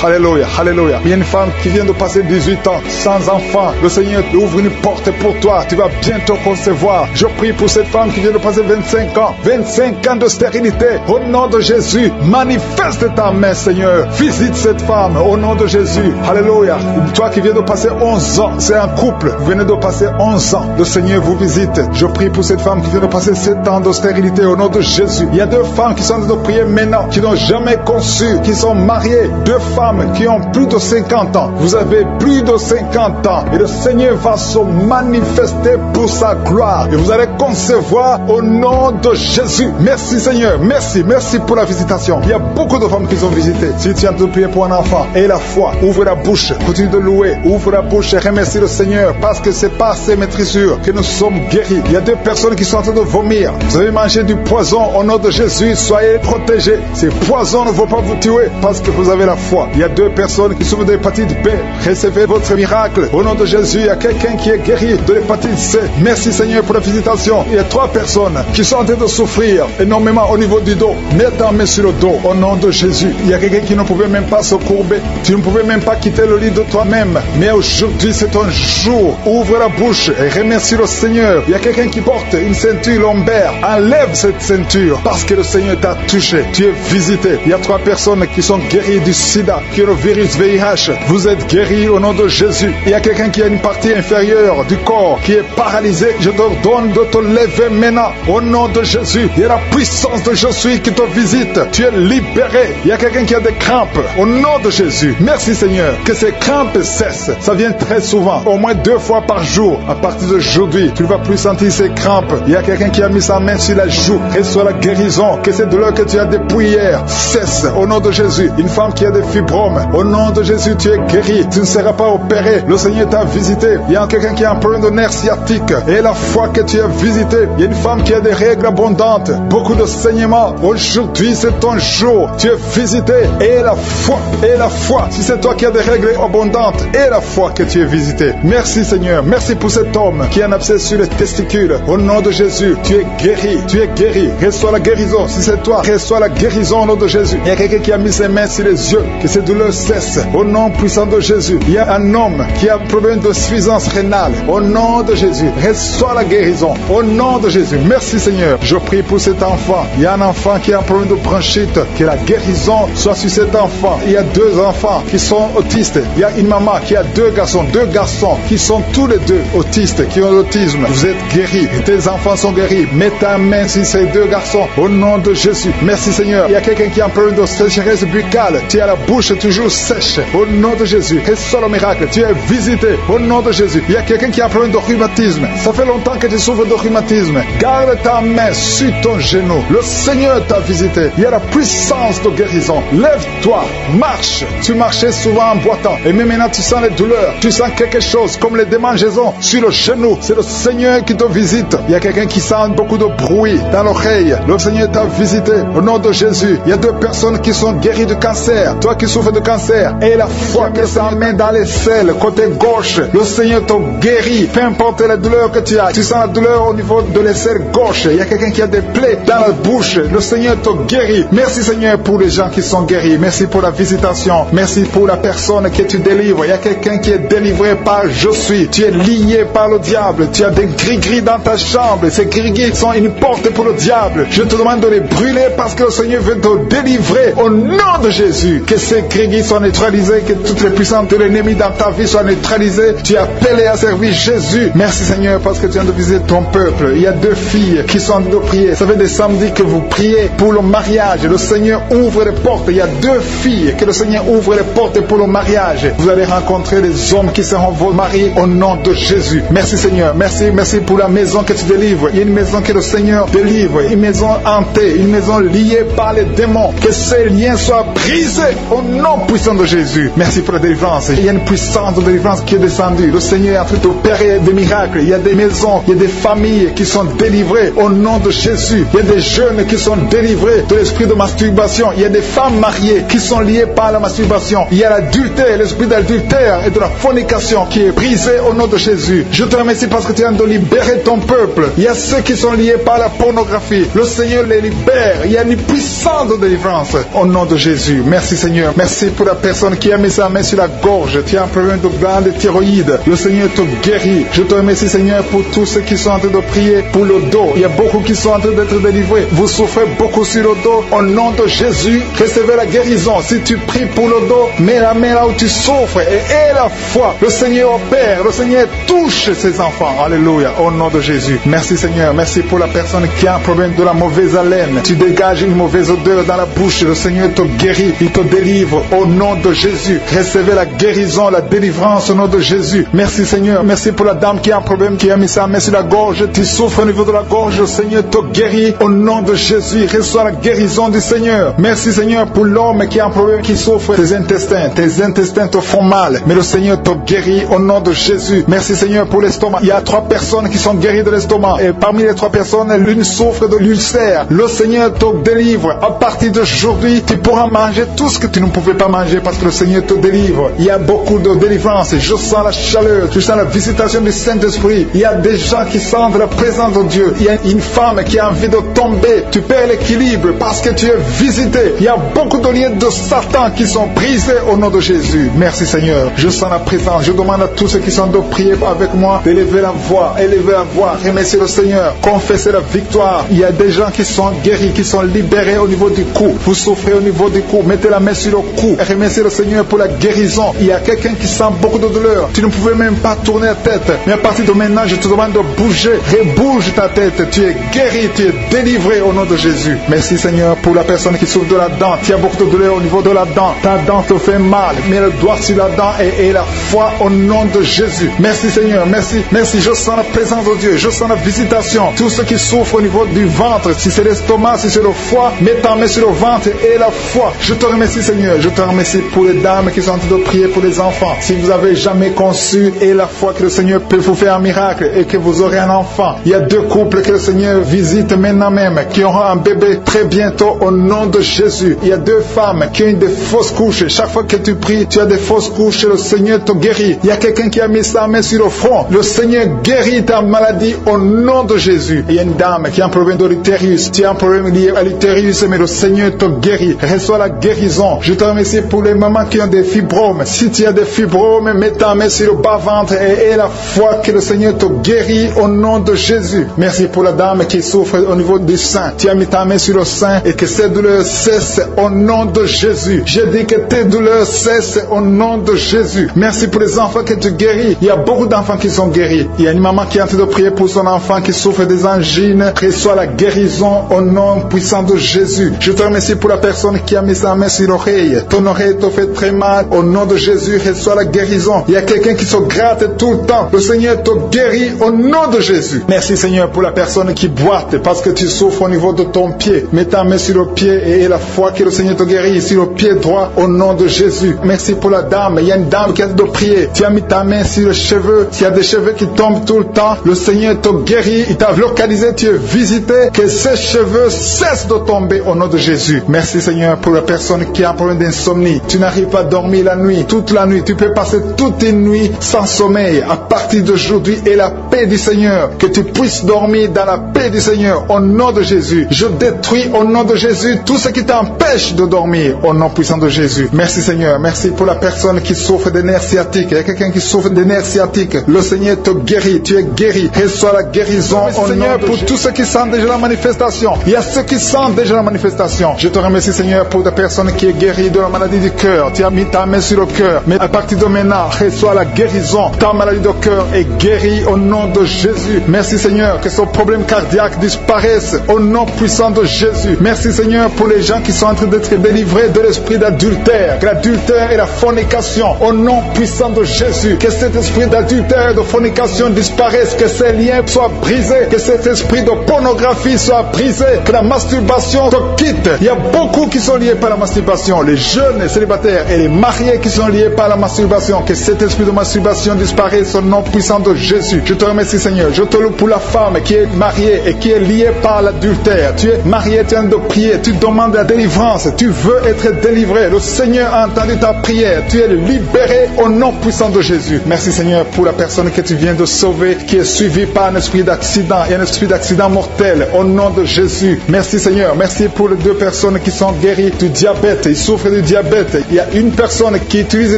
Alléluia, alléluia. Il y a une femme qui vient de passer 18 ans sans enfant. Le Seigneur ouvre une porte pour toi. Tu vas bientôt concevoir. Je prie pour cette femme qui vient de passer 25 ans. 25 ans de stérilité. Au nom de Jésus, manifeste ta main Seigneur. Visite cette femme au nom de Jésus. Alléluia. Toi qui viens de passer 11 ans, c'est un couple. Vous venez de passer 11 ans. Le Seigneur vous visite. Je prie pour cette femme qui vient de passer 7 ans de stérilité au nom de Jésus. Il y a 2 femmes qui sont en train de prier maintenant, qui n'ont jamais conçu, qui sont mariées. 2 femmes qui ont plus de 50 ans. Vous avez plus de 50 ans. Et le Seigneur va se manifester pour sa gloire. Et vous allez concevoir au nom de Jésus. Merci Seigneur. Merci. Merci pour la visitation. Il y a beaucoup de femmes qui sont visitées. Si tu es en train de prier pour un enfant, et la foi, ouvre la bouche. Continue de louer. Ouvre la bouche et remercie le Seigneur. Parce que c'est par ces maîtrisures que nous sommes guéris. Il y a 2 personnes qui sont en train de vomir. Vous avez mangé du poison. Au nom de Jésus, soyez protégés. Ces poisons ne vont pas vous tuer parce que vous avez la foi. Il y a 2 personnes qui souffrent de l'hépatite B. Recevez votre miracle. Au nom de Jésus, il y a quelqu'un qui est guéri de l'hépatite C. Merci Seigneur pour la visitation. Il y a 3 personnes qui sont en train de souffrir énormément au niveau du dos. Mets ta main sur le dos. Au nom de Jésus. Il y a quelqu'un qui ne pouvait même pas se courber. Tu ne pouvais même pas quitter le lit de toi-même. Mais aujourd'hui, c'est ton jour. Ouvre la bouche et remercie le Seigneur. Il y a quelqu'un qui porte une ceinture lombaire. Enlève cette ceinture parce que le Seigneur t'a touché. Tu es visité. Il y a 3 personnes qui sont guéries du sida, qui ont le virus VIH. Vous êtes guéris au nom de Jésus. Il y a quelqu'un qui a une partie inférieure du corps qui est paralysée. Je te donne de te lever maintenant au nom de Jésus. Il y a la puissance de je suis qui te visite. Tu es libéré. Il y a quelqu'un qui a des crampes au nom de Jésus. Merci Seigneur. Que ces crampes cessent. Ça vient très souvent, au moins 2 fois par jour. À partir d'aujourd'hui, tu ne vas plus sentir ces crampes. Il y a quelqu'un qui a mis sa main sur la joue. Reçois la guérison. Que cette douleur que tu as depuis hier cesse au nom de Jésus. Une femme qui a des fibromes, au nom de Jésus, tu es guéri. Tu ne seras pas opéré. Le Seigneur t'a visité. Il y a quelqu'un qui a un problème de nerf sciatique. Et la fois que tu es visité, il y a une femme qui a des règles abondantes, beaucoup de saignements. Aujourd'hui, c'est ton jour. Tu es visité. Et la foi. Et la foi. Si c'est toi qui as des règles abondantes, et la foi que tu es visité. Merci Seigneur. Merci pour cet homme qui a un abcès sur les testicules. Au nom de Jésus, tu es guéri. Tu es guéri. Reçois la guérison. Si c'est toi, reçois la guérison au nom de Jésus. Il y a quelqu'un qui a mis ses mains sur les yeux. Que ces douleurs cessent. Au nom puissant de Jésus. Il y a un homme qui a un problème de suffisance rénale. Au nom de Jésus. Reçois la guérison. Au nom de Jésus. Merci Seigneur. Je prie pour cet enfant. Il y a un enfant qui a un problème de bronchite. Que la guérison soit sur cet enfant. Il y a 2 enfants qui sont autistes. Il y a une maman qui a 2 garçons. 2 garçons qui sont tous les 2 autistes, qui ont l'autisme. Vous êtes guéris. Et tes enfants sont guéris. Mets ta main sur ces 2 garçons. Au nom de Jésus. Merci Seigneur. Il y a quelqu'un qui a un problème de sécheresse buccale. Tu as la bouche toujours sèche. Au nom de Jésus. Reçois le miracle. Tu es visité. Au nom de Jésus. Il y a quelqu'un qui a un problème de rhumatisme. Ça fait longtemps que tu souffres de rhumatisme. Garde ta main sur ton genou. Le Seigneur t'a visité. Il y a la puissance de guérison. Lève-toi. Marche. Tu marchais souvent en boitant. Et même maintenant tu sens les douleurs. Tu sens quelque chose comme les démangeaisons sur le genou. C'est le Seigneur qui te visite. Il y a quelqu'un qui sent beaucoup de bruit dans l'oreille. Le Seigneur t'a visité. Au nom de Jésus. Il y a 2 personnes qui sont guéries de cancer. Toi qui souffres de cancer. Et la foi que ça met dans les selles, côté gauche. Le Seigneur te guérit. Peu importe la douleur que tu as. Tu sens la douleur au niveau de l'aisselle gauche. Il y a quelqu'un qui a des plaies dans la bouche. Le Seigneur te guérit. Merci Seigneur pour les gens qui sont guéris. Merci pour la visitation. Merci pour la personne que tu délivres. Il y a quelqu'un qui est délivré par je suis. Tu es lié par le diable. Tu as des gris-gris dans ta chambre. Ces gris-gris sont une porte pour le diable. Je te demande de les brûler parce que le Seigneur veut te délivrer au nom de Jésus. Que ces gris-gris soient neutralisés. Que toutes les puissances de l'ennemi dans ta vie soient neutralisées. Tu es appelé à servir Jésus. Merci Seigneur parce que tu viens de visiter ton peuple. Il y a 2 filles qui sont en train de prier. Ça fait des samedis que vous priez pour le mariage. Le Seigneur ouvre les portes. Il y a 2 filles que le Seigneur ouvre les portes pour le mariage. Vous allez rencontrer les hommes qui seront vos maris au nom de Jésus. Merci Seigneur. Merci pour la maison que tu délivres. Il y a une maison que le Seigneur délivre. Une maison hantée. Une maison liée par les démons. Que ces liens soient brisés au nom puissant de Jésus. Merci pour la délivrance. Il y a une puissance de délivrance qui est descendue. Le Seigneur a fait opérer des miracles. Il y a des maisons, il y a des familles qui sont délivrées au nom de Jésus. Il y a des jeunes qui sont délivrés de l'esprit de masturbation. Il y a des femmes mariées qui sont liées par la masturbation. Il y a l'adultère, l'esprit d'adultère et de la fornication qui est brisé au nom de Jésus. Je te remercie parce que tu viens de libérer ton peuple. Il y a ceux qui sont liés par la pornographie. vie. Le Seigneur les libère. Il y a une puissante délivrance au nom de Jésus. Merci Seigneur. Merci pour la personne qui a mis sa main sur la gorge. Tu as un problème de glande thyroïde. Le Seigneur te guérit. Je te remercie Seigneur pour tous ceux qui sont en train de prier pour le dos. Il y a beaucoup qui sont en train d'être délivrés. Vous souffrez beaucoup sur le dos. Au nom de Jésus, recevez la guérison. Si tu pries pour le dos, mets la main là où tu souffres et aie la foi. Le Seigneur opère. Le Seigneur touche ses enfants. Alléluia. Au nom de Jésus. Merci Seigneur. Merci pour la personne qui a un problème de la mauvaise haleine. Tu dégages une mauvaise odeur dans la bouche. Le Seigneur te guérit. Il te délivre. Au nom de Jésus. Recevez la guérison, la délivrance au nom de Jésus. Merci Seigneur. Merci pour la dame qui a un problème, qui a mis sa main sur la gorge. Tu souffres au niveau de la gorge. Le Seigneur te guérit. Au nom de Jésus. Reçois la guérison du Seigneur. Merci Seigneur pour l'homme qui a un problème, qui souffre tes intestins. Tes intestins te font mal. Mais le Seigneur te guérit au nom de Jésus. Merci Seigneur pour l'estomac. Il y a 3 personnes qui sont guéries de l'estomac. Et parmi les 3 personnes, l'une souffre de l'ulcère. Le Seigneur te délivre. À partir d'aujourd'hui, tu pourras manger tout ce que tu ne pouvais pas manger parce que le Seigneur te délivre. Il y a beaucoup de délivrance. Je sens la chaleur. Je sens la visitation du Saint-Esprit. Il y a des gens qui sentent la présence de Dieu. Il y a une femme qui a envie de tomber. Tu perds l'équilibre parce que tu es visité. Il y a beaucoup de liens de Satan qui sont brisés au nom de Jésus. Merci Seigneur. Je sens la présence. Je demande à tous ceux qui sont de prier avec moi d'élever la voix. Élever la voix. Remercier le Seigneur. Confesser la victoire. Il y a des gens qui sont guéris, qui sont libérés au niveau du cou. Vous souffrez au niveau du cou. Mettez la main sur le cou. Et remerciez le Seigneur pour la guérison. Il y a quelqu'un qui sent beaucoup de douleur. Tu ne pouvais même pas tourner la tête. Mais à partir de maintenant, je te demande de bouger. Rebouge ta tête. Tu es guéri. Tu es délivré au nom de Jésus. Merci Seigneur pour la personne qui souffre de la dent. Tu as beaucoup de douleur au niveau de la dent. Ta dent te fait mal. Mets le doigt sur la dent et la foi au nom de Jésus. Merci Seigneur. Merci. Merci. Je sens la présence de Dieu. Je sens la visitation. Tous ceux qui souffrent au niveau du ventre, si c'est l'estomac, si c'est le foie, mets ta main sur le ventre et la foi. Je te remercie Seigneur. Je te remercie pour les dames qui sont en train de prier pour les enfants. Si vous avez jamais conçu et la foi que le Seigneur peut vous faire un miracle et que vous aurez un enfant. Il y a 2 couples que le Seigneur visite maintenant même qui auront un bébé très bientôt au nom de Jésus. Il y a 2 femmes qui ont des fausses couches. Chaque fois que tu pries, tu as des fausses couches. Le Seigneur te guérit. Il y a quelqu'un qui a mis sa main sur le front. Le Seigneur guérit ta maladie au nom de Jésus. Il y a une dame qui a un problème de l'utérus. Tu as un problème lié à l'utérus, mais le Seigneur te guérit. Reçois la guérison. Je te remercie pour les mamans qui ont des fibromes. Si tu as des fibromes, mets ta main sur le bas-ventre et aie la foi que le Seigneur te guérit au nom de Jésus. Merci pour la dame qui souffre au niveau du sein. Tu as mis ta main sur le sein et que ces douleurs cessent au nom de Jésus. Je dis que tes douleurs cessent au nom de Jésus. Merci pour les enfants que tu guéris. Il y a beaucoup d'enfants qui sont guéris. Il y a une maman qui est en train de prier pour son enfant qui souffre des angines. Reçois la guérison au nom puissant de Jésus. Je te remercie pour la personne qui a mis sa main sur l'oreille. Ton oreille te fait très mal. Au nom de Jésus, reçois la guérison. Il y a quelqu'un qui se gratte tout le temps. Le Seigneur te guérit au nom de Jésus. Merci Seigneur pour la personne qui boite parce que tu souffres au niveau de ton pied. Mets ta main sur le pied et aie la foi que le Seigneur te guérit sur le pied droit au nom de Jésus. Merci pour la dame. Il y a une dame qui a de prier. Tu as mis ta main sur les cheveux. S'il y a des cheveux qui tombent tout le temps, le Seigneur te guérit. Il t'a localisé, tu es visité. Que ces cheveux cessent de tomber au nom de Jésus. Merci Seigneur pour la personne qui a un problème d'insomnie. Tu n'arrives pas à dormir la nuit, toute la nuit. Tu peux passer toute une nuit sans sommeil. À partir d'aujourd'hui, et la paix du Seigneur. Que tu puisses dormir dans la paix du Seigneur au nom de Jésus. Je détruis au nom de Jésus tout ce qui t'empêche de dormir au nom puissant de Jésus. Merci Seigneur. Merci pour la personne qui souffre des nerfs sciatiques. Il y a quelqu'un qui souffre des nerfs sciatiques. Le Seigneur te guérit. Tu es guéri. Reçois la guérison au Seigneur pour tous ceux qui sentent déjà la manifestation. Il y a ceux qui sentent déjà la manifestation. Je te remercie Seigneur pour la personne qui est guérie de la maladie du cœur. Tu as mis ta main sur le cœur. Mais à partir de maintenant, reçois la guérison. Ta maladie de cœur est guérie au nom de Jésus. Merci Seigneur que ce problème cardiaque disparaisse au nom puissant de Jésus. Merci Seigneur pour les gens qui sont en train d'être délivrés de l'esprit d'adultère. Que l'adultère et la fornication au nom puissant de Jésus. Que cet esprit d'adultère et de fornication disparaisse. Que ces liens soient brisés. Que cet esprit de pornographie soit brisé. Que la masturbation te quitte. Il y a beaucoup qui sont liés par la masturbation. Les jeunes célibataires et les mariés qui sont liés par la masturbation. Que cet esprit de masturbation disparaisse au nom puissant de Jésus. Je te remercie Seigneur. Je te loue pour la femme qui est mariée et qui est liée par l'adultère. Tu es marié, tu es en train de prier. Tu demandes la délivrance. Tu veux être délivré. Le Seigneur a entendu ta prière. Tu es libéré au nom puissant de Jésus. Merci Seigneur pour la personne que tu viens de sauver qui est suivie par un esprit d'accident. Il y a un esprit d'accident mortel. sexuelle au nom de Jésus. Merci Seigneur, merci pour les 2 personnes qui sont guéries du diabète, ils souffrent du diabète. Il y a une personne qui utilise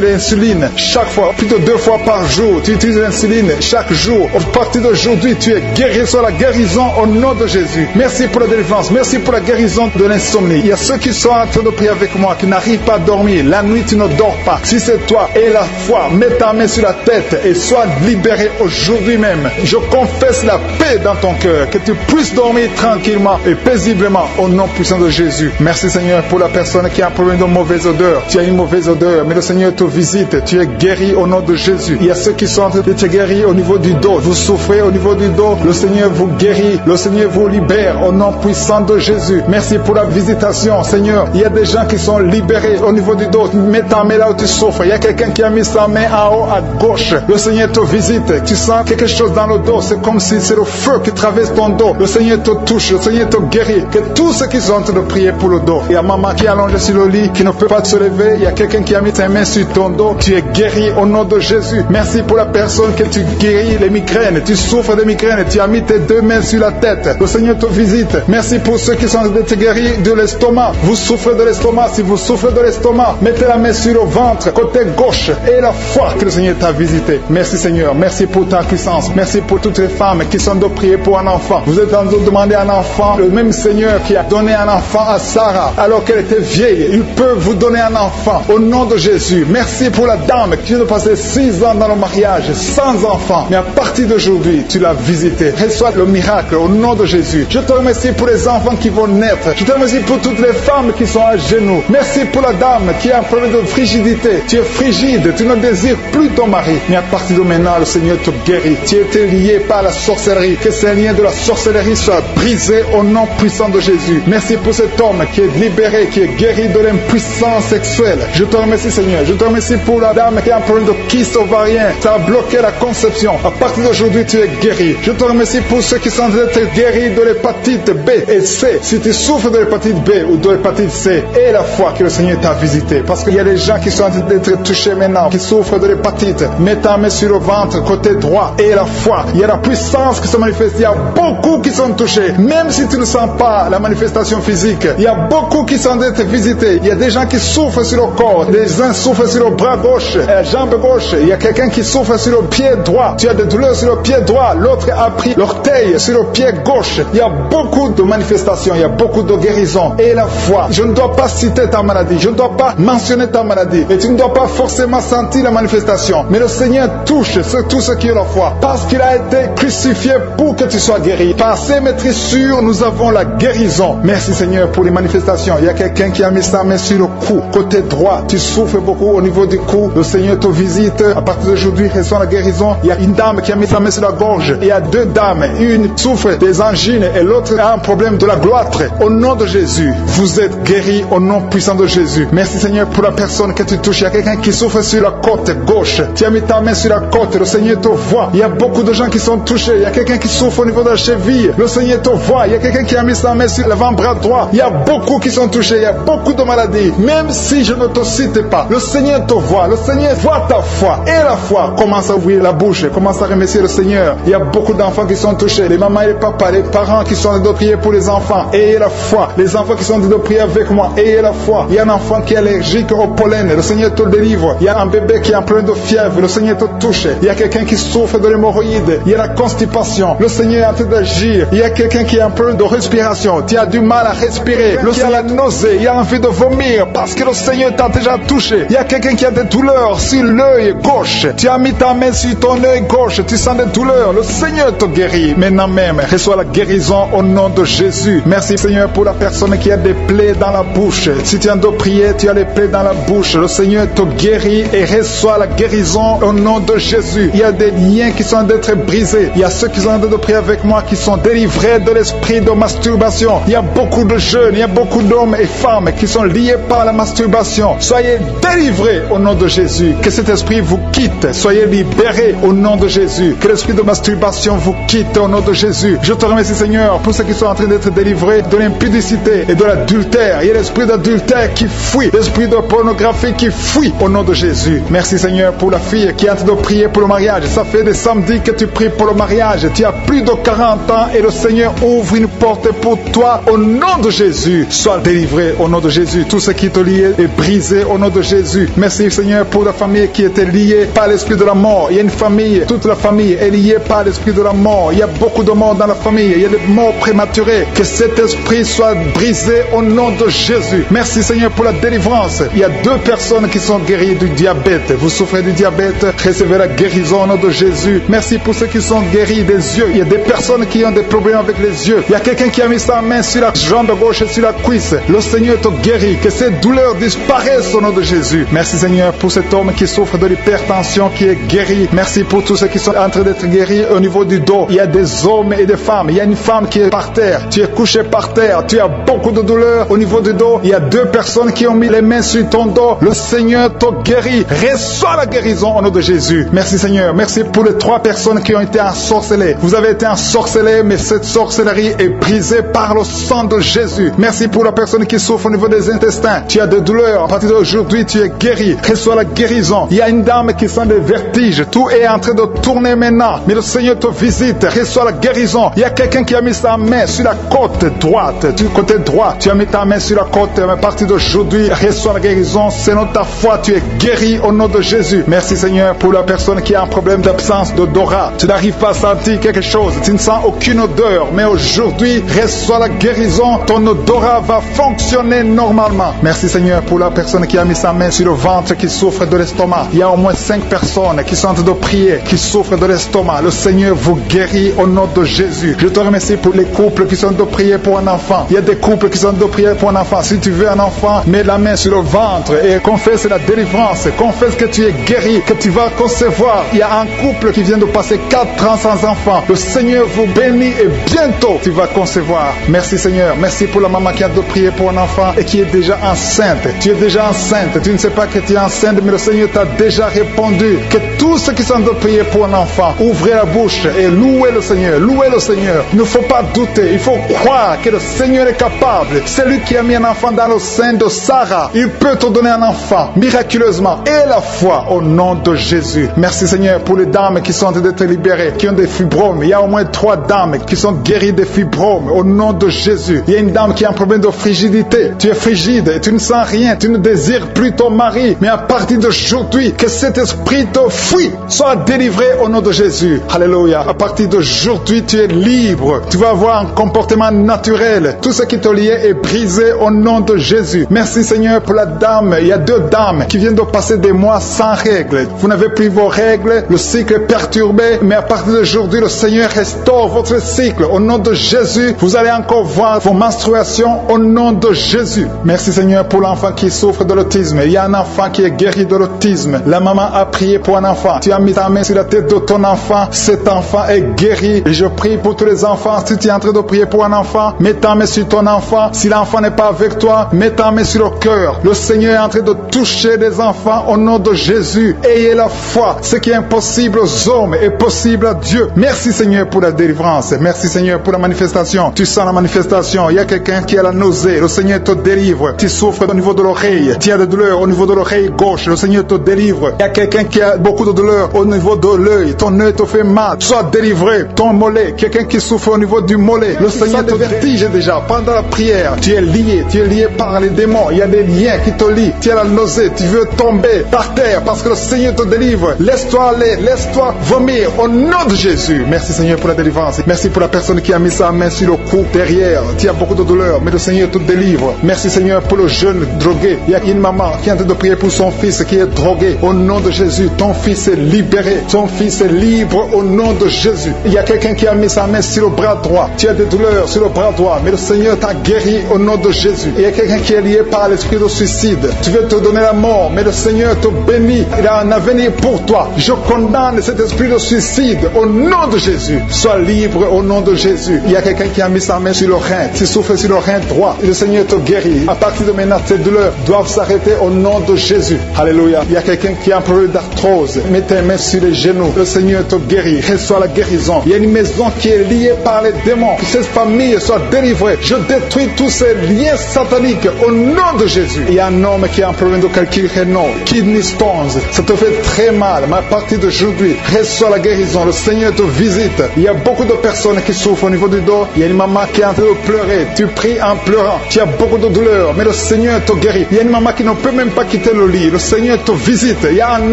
l'insuline chaque fois, plutôt 2 fois par jour. Tu utilises l'insuline chaque jour. À partir d'aujourd'hui, tu es guéri, sur la guérison au nom de Jésus. Merci pour la délivrance, merci pour la guérison de l'insomnie. Il y a ceux qui sont en train de prier avec moi, qui n'arrivent pas à dormir. La nuit, tu ne dors pas. Si c'est toi, aie la foi, mets ta main sur la tête et sois libéré aujourd'hui même. Je confesse la paix dans ton cœur, que tu puisses dormir tranquillement et paisiblement au nom puissant de Jésus. Merci Seigneur pour la personne qui a un problème de mauvaise odeur. Tu as une mauvaise odeur, mais le Seigneur te visite. Tu es guéri au nom de Jésus. Il y a ceux qui sont en train d'être guéris au niveau du dos. Vous souffrez au niveau du dos. Le Seigneur vous guérit. Le Seigneur vous libère au nom puissant de Jésus. Merci pour la visitation, Seigneur. Il y a des gens qui sont libérés au niveau du dos. Mets ta main là où tu souffres. Il y a quelqu'un qui a mis sa main en haut à gauche. Le Seigneur te visite. Tu sens quelque chose dans le dos. C'est comme si c'est le feu qui traverse ton dos. Le Seigneur te touche. Le Seigneur te guérit. Que tous ceux qui sont en train de prier pour le dos. Il y a maman qui est allongée sur le lit, qui ne peut pas se lever. Il y a quelqu'un qui a mis sa main sur ton dos. Tu es guéri au nom de Jésus. Merci pour la personne que tu guéris les migraines. Tu souffres de migraines. Tu as mis tes 2 mains sur la tête. Le Seigneur te visite. Merci pour ceux qui sont en train de te guérir de l'estomac. Vous souffrez de l'estomac. Si vous souffrez de l'estomac, mettez la main sur le ventre, côté gauche, et la foi que le Seigneur t'a visité. Merci Seigneur. Merci pour ta puissance. Merci pour toutes les femmes qui sont de prier pour un enfant. Vous êtes en train de demander un enfant. Le même Seigneur qui a donné un enfant à Sarah alors qu'elle était vieille, il peut vous donner un enfant au nom de Jésus. Merci pour la dame qui vient de passer 6 ans dans le mariage sans enfant, mais à partir d'aujourd'hui tu l'as visité. Reçois le miracle au nom de Jésus. Je te remercie pour les enfants qui vont naître. Je te remercie pour toutes les femmes qui sont à genoux. Merci pour la dame qui a un problème de frigidité. Tu es frigide, tu ne désires plus ton mari, mais à partir de maintenant le Seigneur te guérit. Tu étais lié par la sorcellerie. Que ces liens de la sorcellerie soient brisés au nom puissant de Jésus. Merci pour cet homme qui est libéré, qui est guéri de l'impuissance sexuelle. Je te remercie Seigneur. Je te remercie pour la dame qui a un problème de kyste ovarien. Ça a bloqué la conception. À partir d'aujourd'hui tu es guéri. Je te remercie pour ceux qui sont d'être guéris de l'hépatite B et C. Si tu souffres de l'hépatite B ou de l'hépatite C, aie la foi que le Seigneur t'a visité. Parce qu'il y a des gens qui sont en train d'être touchés maintenant, qui souffrent de l'hépatite. Mets ta main sur le ventre, côté droit, et la foi. Il y a la puissance qui se manifeste. Il y a beaucoup qui sont touchés. Même si tu ne sens pas la manifestation physique, il y a beaucoup qui sont d'être visités. Il y a des gens qui souffrent sur le corps. Les uns souffrent sur le bras gauche, la jambe gauche. Il y a quelqu'un qui souffre sur le pied droit. Tu as des douleurs sur le pied droit. L'autre a pris l'orteil sur le pied gauche. Il y a beaucoup de manifestations. Il y a beaucoup de guérisons. Et la foi. Je ne dois pas citer ta maladie. Je ne dois pas mentionner ta maladie. Et tu ne dois pas forcément sentir la manifestation. Mais le Seigneur touche tous ceux qui ont la foi. Parce qu'il a été crucifié pour que tu sois guéri. Par ses maîtrissures, nous avons la guérison. Merci Seigneur pour les manifestations. Il y a quelqu'un qui a mis sa main sur le cou. Côté droit, tu souffres beaucoup au niveau du cou. Le Seigneur te visite. À partir d'aujourd'hui, reçois la guérison. Il y a une dame qui a mis sa main sur la gorge. Il y a 2 dames. Une souffre des angines et l'autre a un problème de la gloître. Au nom de Jésus, vous êtes guéris au nom puissant de Jésus. Merci Seigneur pour la personne que tu touches. Il y a quelqu'un qui souffre sur la côte gauche. Tu as mis ta main sur la côte. Le Seigneur te voit. Il y a beaucoup de gens qui sont touchés. Il y a quelqu'un qui souffre au niveau de la cheville. Le Seigneur te voit. Il y a quelqu'un qui a mis sa main sur l'avant-bras droit. Il y a beaucoup qui sont touchés. Il y a beaucoup de maladies. Même si je ne te cite pas, le Seigneur te voit. Le Seigneur voit ta foi. Et la foi commence à ouvrir la bouche. Commence à remercier le Seigneur. Il y a beaucoup d'enfants qui sont touchés. Les mamans et les papas, les parents qui sont en train de prier pour les enfants. Ayez la foi. Les enfants qui sont en train de prier avec moi. Ayez la foi. Il y a un enfant qui est allergique au pollen. Le Seigneur te délivre. Il y a un bébé qui est en plein de fièvre. Le Seigneur te touche. Il y a quelqu'un qui souffre de l'hémorroïde. Il y a la constipation. Le Seigneur est en train d'agir. Il y a quelqu'un qui a un problème de respiration. Tu as du mal à respirer. Le Seigneur a la nausée. Il a envie de vomir parce que le Seigneur t'a déjà touché. Il y a quelqu'un qui a des douleurs sur l'œil gauche. Tu as mis ta main sur ton œil gauche. Tu sens des douleurs. Le Seigneur te guérit. Maintenant même, reçois la guérison au nom de Jésus. Merci Seigneur pour la personne qui a des plaies dans la bouche. Si tu es en train de prier, tu as les plaies dans la bouche. Le Seigneur te guérit et reçoit la guérison au nom de Jésus. Il y a des liens qui sont en train d'être brisés. Il y a ceux qui sont en train de prier avec moi qui sont délivrés de l'esprit de masturbation. Il y a beaucoup de jeunes, il y a beaucoup d'hommes et femmes qui sont liés par la masturbation. Soyez délivrés au nom de Jésus. Que cet esprit vous quitte. Soyez libérés au nom de Jésus. Que l'esprit de masturbation vous quitte au nom de Jésus. Je te remercie Seigneur pour ceux qui sont en train d'être délivrés de l'impudicité et de l'adultère. Il y a l'esprit d'adultère qui fuit. L'esprit de pornographie qui fuit au nom de Jésus. Merci Seigneur pour la fille qui est en train de prier pour le mariage. Ça fait des samedis que tu pries pour le mariage. Tu as plus de 40 ans et le Seigneur Seigneur ouvre une porte pour toi au nom de Jésus. Sois délivré au nom de Jésus. Tout ce qui te liait est brisé au nom de Jésus. Merci Seigneur pour la famille qui était liée par l'esprit de la mort. Il y a une famille, toute la famille est liée par l'esprit de la mort. Il y a beaucoup de morts dans la famille. Il y a des morts prématurées. Que cet esprit soit brisé au nom de Jésus. Merci Seigneur pour la délivrance. Il y a 2 personnes qui sont guéries du diabète. Vous souffrez du diabète, recevez la guérison au nom de Jésus. Merci pour ceux qui sont guéris des yeux. Il y a des personnes qui ont des problèmes avec les yeux. Il y a quelqu'un qui a mis sa main sur la jambe gauche et sur la cuisse. Le Seigneur te guérit. Que ces douleurs disparaissent au nom de Jésus. Merci Seigneur pour cet homme qui souffre de l'hypertension qui est guéri. Merci pour tous ceux qui sont en train d'être guéris au niveau du dos. Il y a des hommes et des femmes. Il y a une femme qui est par terre. Tu es couché par terre. Tu as beaucoup de douleurs au niveau du dos. Il y a 2 personnes qui ont mis les mains sur ton dos. Le Seigneur te guérit. Reçois la guérison au nom de Jésus. Merci Seigneur. Merci pour les 3 personnes qui ont été ensorcelées. Vous avez été ensorcelés, mais cette sorcellerie est brisée par le sang de Jésus. Merci pour la personne qui souffre au niveau des intestins. Tu as des douleurs. À partir d'aujourd'hui, tu es guéri. Reçois la guérison. Il y a une dame qui sent des vertiges. Tout est en train de tourner maintenant. Mais le Seigneur te visite. Reçois la guérison. Il y a quelqu'un qui a mis sa main sur la côte droite. Du côté droit, tu as mis ta main sur la côte. Mais à partir d'aujourd'hui, reçois la guérison. Selon ta foi, tu es guéri au nom de Jésus. Merci Seigneur pour la personne qui a un problème d'absence d'odorat. Tu n'arrives pas à sentir quelque chose. Tu ne sens aucune odeur. Mais aujourd'hui, reçois la guérison. Ton odorat va fonctionner normalement. Merci Seigneur pour la personne qui a mis sa main sur le ventre qui souffre de l'estomac. Il y a au moins 5 personnes qui sont en train de prier, qui souffrent de l'estomac. Le Seigneur vous guérit au nom de Jésus. Je te remercie pour les couples qui sont en train de prier pour un enfant. Il y a des couples qui sont en train de prier pour un enfant. Si tu veux un enfant, mets la main sur le ventre et confesse la délivrance. Confesse que tu es guéri, que tu vas concevoir. Il y a un couple qui vient de passer 4 ans sans enfant. Le Seigneur vous bénit et bientôt tu vas concevoir. Merci Seigneur. Merci pour la maman qui a de prier pour un enfant et qui est déjà enceinte. Tu es déjà enceinte. Tu ne sais pas que tu es enceinte, mais le Seigneur t'a déjà répondu. Que tous ceux qui sont de prier pour un enfant, ouvrez la bouche et louez le Seigneur. Louez le Seigneur. Il ne faut pas douter. Il faut croire que le Seigneur est capable. C'est lui qui a mis un enfant dans le sein de Sarah. Il peut te donner un enfant miraculeusement. Et la foi au nom de Jésus. Merci Seigneur pour les dames qui sont en train d'être libérées, qui ont des fibromes. Il y a au moins 3 dames qui sont guéries des fibromes au nom de Jésus. Il y a une dame qui a un problème de frigidité. Tu es frigide et tu ne sens rien. Tu ne désires plus ton mari. Mais à partir d'aujourd'hui, que cet esprit te fuit. Sois délivré au nom de Jésus. Alléluia. À partir d'aujourd'hui, tu es libre. Tu vas avoir un comportement naturel. Tout ce qui te liait est brisé au nom de Jésus. Merci Seigneur pour la dame. Il y a 2 dames qui viennent de passer des mois sans règles. Vous n'avez plus vos règles. Le cycle est perturbé. Mais à partir d'aujourd'hui, le Seigneur restaure votre cycle. Au nom de Jésus, vous allez encore voir vos menstruations au nom de Jésus. Merci Seigneur pour l'enfant qui souffre de l'autisme. Il y a un enfant qui est guéri de l'autisme. La maman a prié pour un enfant. Tu as mis ta main sur la tête de ton enfant. Cet enfant est guéri. Et je prie pour tous les enfants. Si tu es en train de prier pour un enfant, mets ta main sur ton enfant. Si l'enfant n'est pas avec toi, mets ta main sur le cœur. Le Seigneur est en train de toucher les enfants au nom de Jésus. Ayez la foi. Ce qui est impossible aux hommes est possible à Dieu. Merci Seigneur pour la délivrance. Merci Seigneur pour la manifestation. Tu sens la manifestation. Il y a quelqu'un qui a la nausée. Le Seigneur te délivre. Tu souffres au niveau de l'oreille. Tu as des douleurs au niveau de l'oreille gauche. Le Seigneur te délivre. Il y a quelqu'un qui a beaucoup de douleurs au niveau de l'œil. Ton œil te fait mal. Sois délivré. Ton mollet. Quelqu'un qui souffre au niveau du mollet. Le Seigneur te vertige déjà. Pendant la prière, tu es lié. Tu es lié par les démons. Il y a des liens qui te lient. Tu as la nausée. Tu veux tomber par terre parce que le Seigneur te délivre. Laisse-toi aller. Laisse-toi vomir au nom de Jésus. Merci Seigneur pour la délivrance. Merci pour la personne qui a mis sa main sur le cou derrière. Tu as beaucoup de douleurs, mais le Seigneur te délivre. Merci Seigneur pour le jeune drogué. Il y a une maman qui est en train de prier pour son fils qui est drogué. Au nom de Jésus, ton fils est libéré. Ton fils est libre au nom de Jésus. Il y a quelqu'un qui a mis sa main sur le bras droit. Tu as des douleurs sur le bras droit, mais le Seigneur t'a guéri au nom de Jésus. Il y a quelqu'un qui est lié par l'esprit de suicide. Tu veux te donner la mort, mais le Seigneur te bénit. Il a un avenir pour toi. Je condamne cet esprit de suicide au nom de Jésus. Sois libre au nom de Jésus. Il y a quelqu'un qui a mis sa main sur le rein. Tu souffres sur le rein droit. Et le Seigneur te guérit. À partir de maintenant, tes douleurs doivent s'arrêter au nom de Jésus. Alléluia. Il y a quelqu'un qui a un problème d'arthrose. Mets tes mains sur les genoux. Le Seigneur te guérit. Reçois la guérison. Il y a une maison qui est liée par les démons. Que cette famille soit délivrée. Je détruis tous ces liens sataniques au nom de Jésus. Il y a un homme qui a un problème de calcul rénal. Kidney stones. Ça te fait très mal. Mais à partir d'aujourd'hui, reçois la guérison. Le Seigneur te visite. Il y a beaucoup de personnes qui souffre au niveau du dos. Il y a une maman qui est en train de pleurer. Tu pries en pleurant. Tu as beaucoup de douleur, mais le Seigneur te guérit. Il y a une maman qui ne peut même pas quitter le lit. Le Seigneur te visite. Il y a un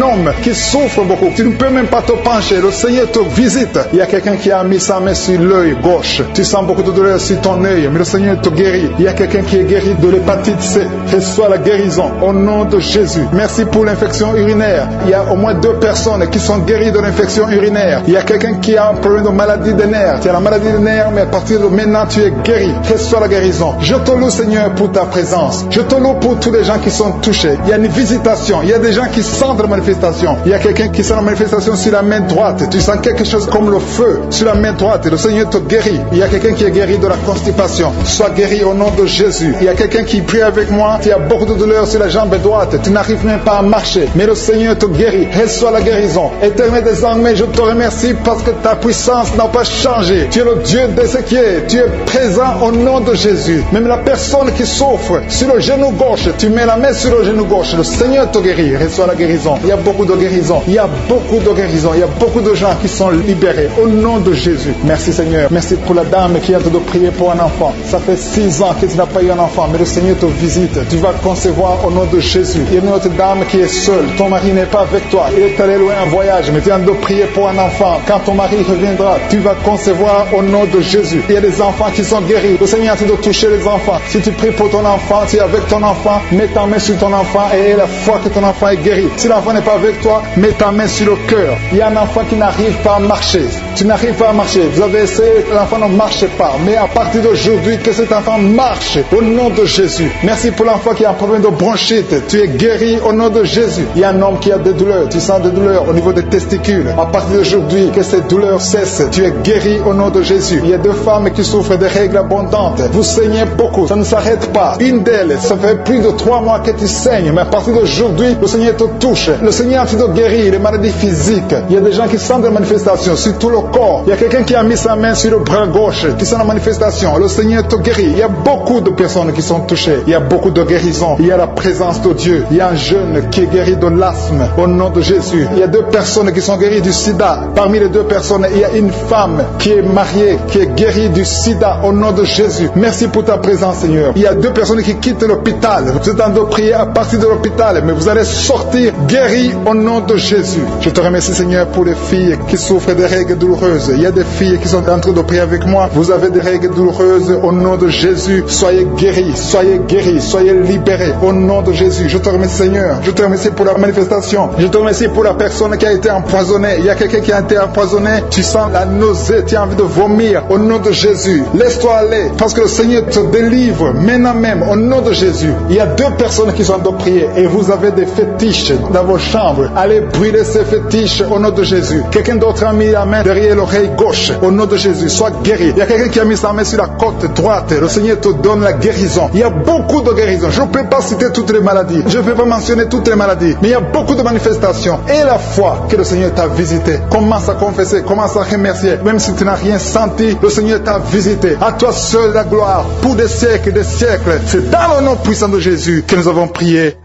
homme qui souffre beaucoup. Tu ne peux même pas te pencher. Le Seigneur te visite. Il y a quelqu'un qui a mis sa main sur l'œil gauche. Tu sens beaucoup de douleur sur ton œil, mais le Seigneur te guérit. Il y a quelqu'un qui est guéri de l'hépatite C. Reçois la guérison au nom de Jésus. Merci pour l'infection urinaire. Il y a au moins 2 personnes qui sont guéries de l'infection urinaire. Il y a quelqu'un qui a un problème de maladie des nerfs. Tu as la maladie des nerfs, mais à partir de maintenant, tu es guéri. Reçois la guérison. Je te loue, Seigneur, pour ta présence. Je te loue pour tous les gens qui sont touchés. Il y a une visitation. Il y a des gens qui sentent la manifestation. Il y a quelqu'un qui sent la manifestation sur la main droite. Tu sens quelque chose comme le feu sur la main droite. Le Seigneur te guérit. Il y a quelqu'un qui est guéri de la constipation. Sois guéri au nom de Jésus. Il y a quelqu'un qui prie avec moi. Tu as beaucoup de douleur sur la jambe droite. Tu n'arrives même pas à marcher. Mais le Seigneur te guérit. Reçois la guérison. Éternel des armées, je te remercie parce que ta puissance n'a pas changé. Tu es le Dieu d'Ézéchiel. Tu es présent au nom de Jésus. Même la personne qui souffre sur le genou gauche, tu mets la main sur le genou gauche. Le Seigneur te guérit. Reçois la guérison. Il y a beaucoup de guérison. Il y a beaucoup de guérison. Il y a beaucoup de gens qui sont libérés au nom de Jésus. Merci Seigneur. Merci pour la dame qui est en train de prier pour un enfant. Ça fait 6 ans que tu n'as pas eu un enfant, mais le Seigneur te visite. Tu vas concevoir au nom de Jésus. Il y a une autre dame qui est seule. Ton mari n'est pas avec toi. Il est allé loin en voyage, mais tu es en train de prier pour un enfant. Quand ton mari reviendra, tu vas concevoir au nom de Jésus. Il y a des enfants qui sont guéris. Le Seigneur est en train de toucher les enfants. Si tu pries pour ton enfant, tu es avec ton enfant, mets ta main sur ton enfant et aie la foi que ton enfant est guéri. Si l'enfant n'est pas avec toi, mets ta main sur le cœur. Il y a un enfant qui n'arrive pas à marcher. Tu n'arrives pas à marcher. Vous avez essayé, l'enfant ne marche pas. Mais à partir d'aujourd'hui, que cet enfant marche au nom de Jésus. Merci pour l'enfant qui a un problème de bronchite. Tu es guéri au nom de Jésus. Il y a un homme qui a des douleurs. Tu sens des douleurs au niveau des testicules. À partir d'aujourd'hui, que ces douleurs cessent. Tu es guéri au nom de Jésus. Il y a 2 femmes qui souffrent de règles abondantes. Vous saignez beaucoup. Ça ne s'arrête pas. Une d'elles, ça fait plus de 3 mois que tu saignes. Mais à partir d'aujourd'hui, le Seigneur te touche. Le Seigneur a fait de guérir les maladies physiques. Il y a des gens qui sentent des manifestations sur tout le corps. Il y a quelqu'un qui a mis sa main sur le bras gauche, qui sent la manifestation. Le Seigneur te guérit. Il y a beaucoup de personnes qui sont touchées. Il y a beaucoup de guérisons. Il y a la présence de Dieu. Il y a un jeune qui est guéri de l'asthme au nom de Jésus. Il y a 2 personnes qui sont guéries du sida. Parmi les 2 personnes, il y a une femme qui est mariée, qui est guérie du sida au nom de Jésus. Merci pour ta présence, Seigneur. Il y a 2 personnes qui quittent l'hôpital. Vous êtes en train de prier à partir de l'hôpital, mais vous allez sortir guéris au nom de Jésus. Je te remercie, Seigneur, pour les filles qui souffrent des règles douloureuses. Il y a des filles qui sont en train de prier avec moi. Vous avez des règles douloureuses au nom de Jésus. Soyez guéris, soyez libérés au nom de Jésus. Je te remercie, Seigneur. Je te remercie pour la manifestation. Je te remercie pour la personne qui a été empoisonnée. Il y a quelqu'un qui a été empoisonné. Tu sens la nausée, tu as envie de vomir au nom de Jésus. Laisse-toi aller parce que le Seigneur te délivre maintenant même au nom de Jésus. Il y a 2 personnes qui sont en train de prier et vous avez des fétiches dans vos chambres. Allez brûler ces fétiches au nom de Jésus. Quelqu'un d'autre a mis la main derrière l'oreille gauche au nom de Jésus. Sois guéri. Il y a quelqu'un qui a mis sa main sur la côte droite. Le Seigneur te donne la guérison. Il y a beaucoup de guérisons. Je ne peux pas citer toutes les maladies. Je ne peux pas mentionner toutes les maladies. Mais il y a beaucoup de manifestations. Et la foi que le Seigneur t'a visité. Commence à confesser. Commence à remercier. Même si tu n'as rien senti, le Seigneur t'a visité. À toi seul la gloire pour des siècles et des siècles. C'est dans le nom puissant de Jésus que nous avons prié.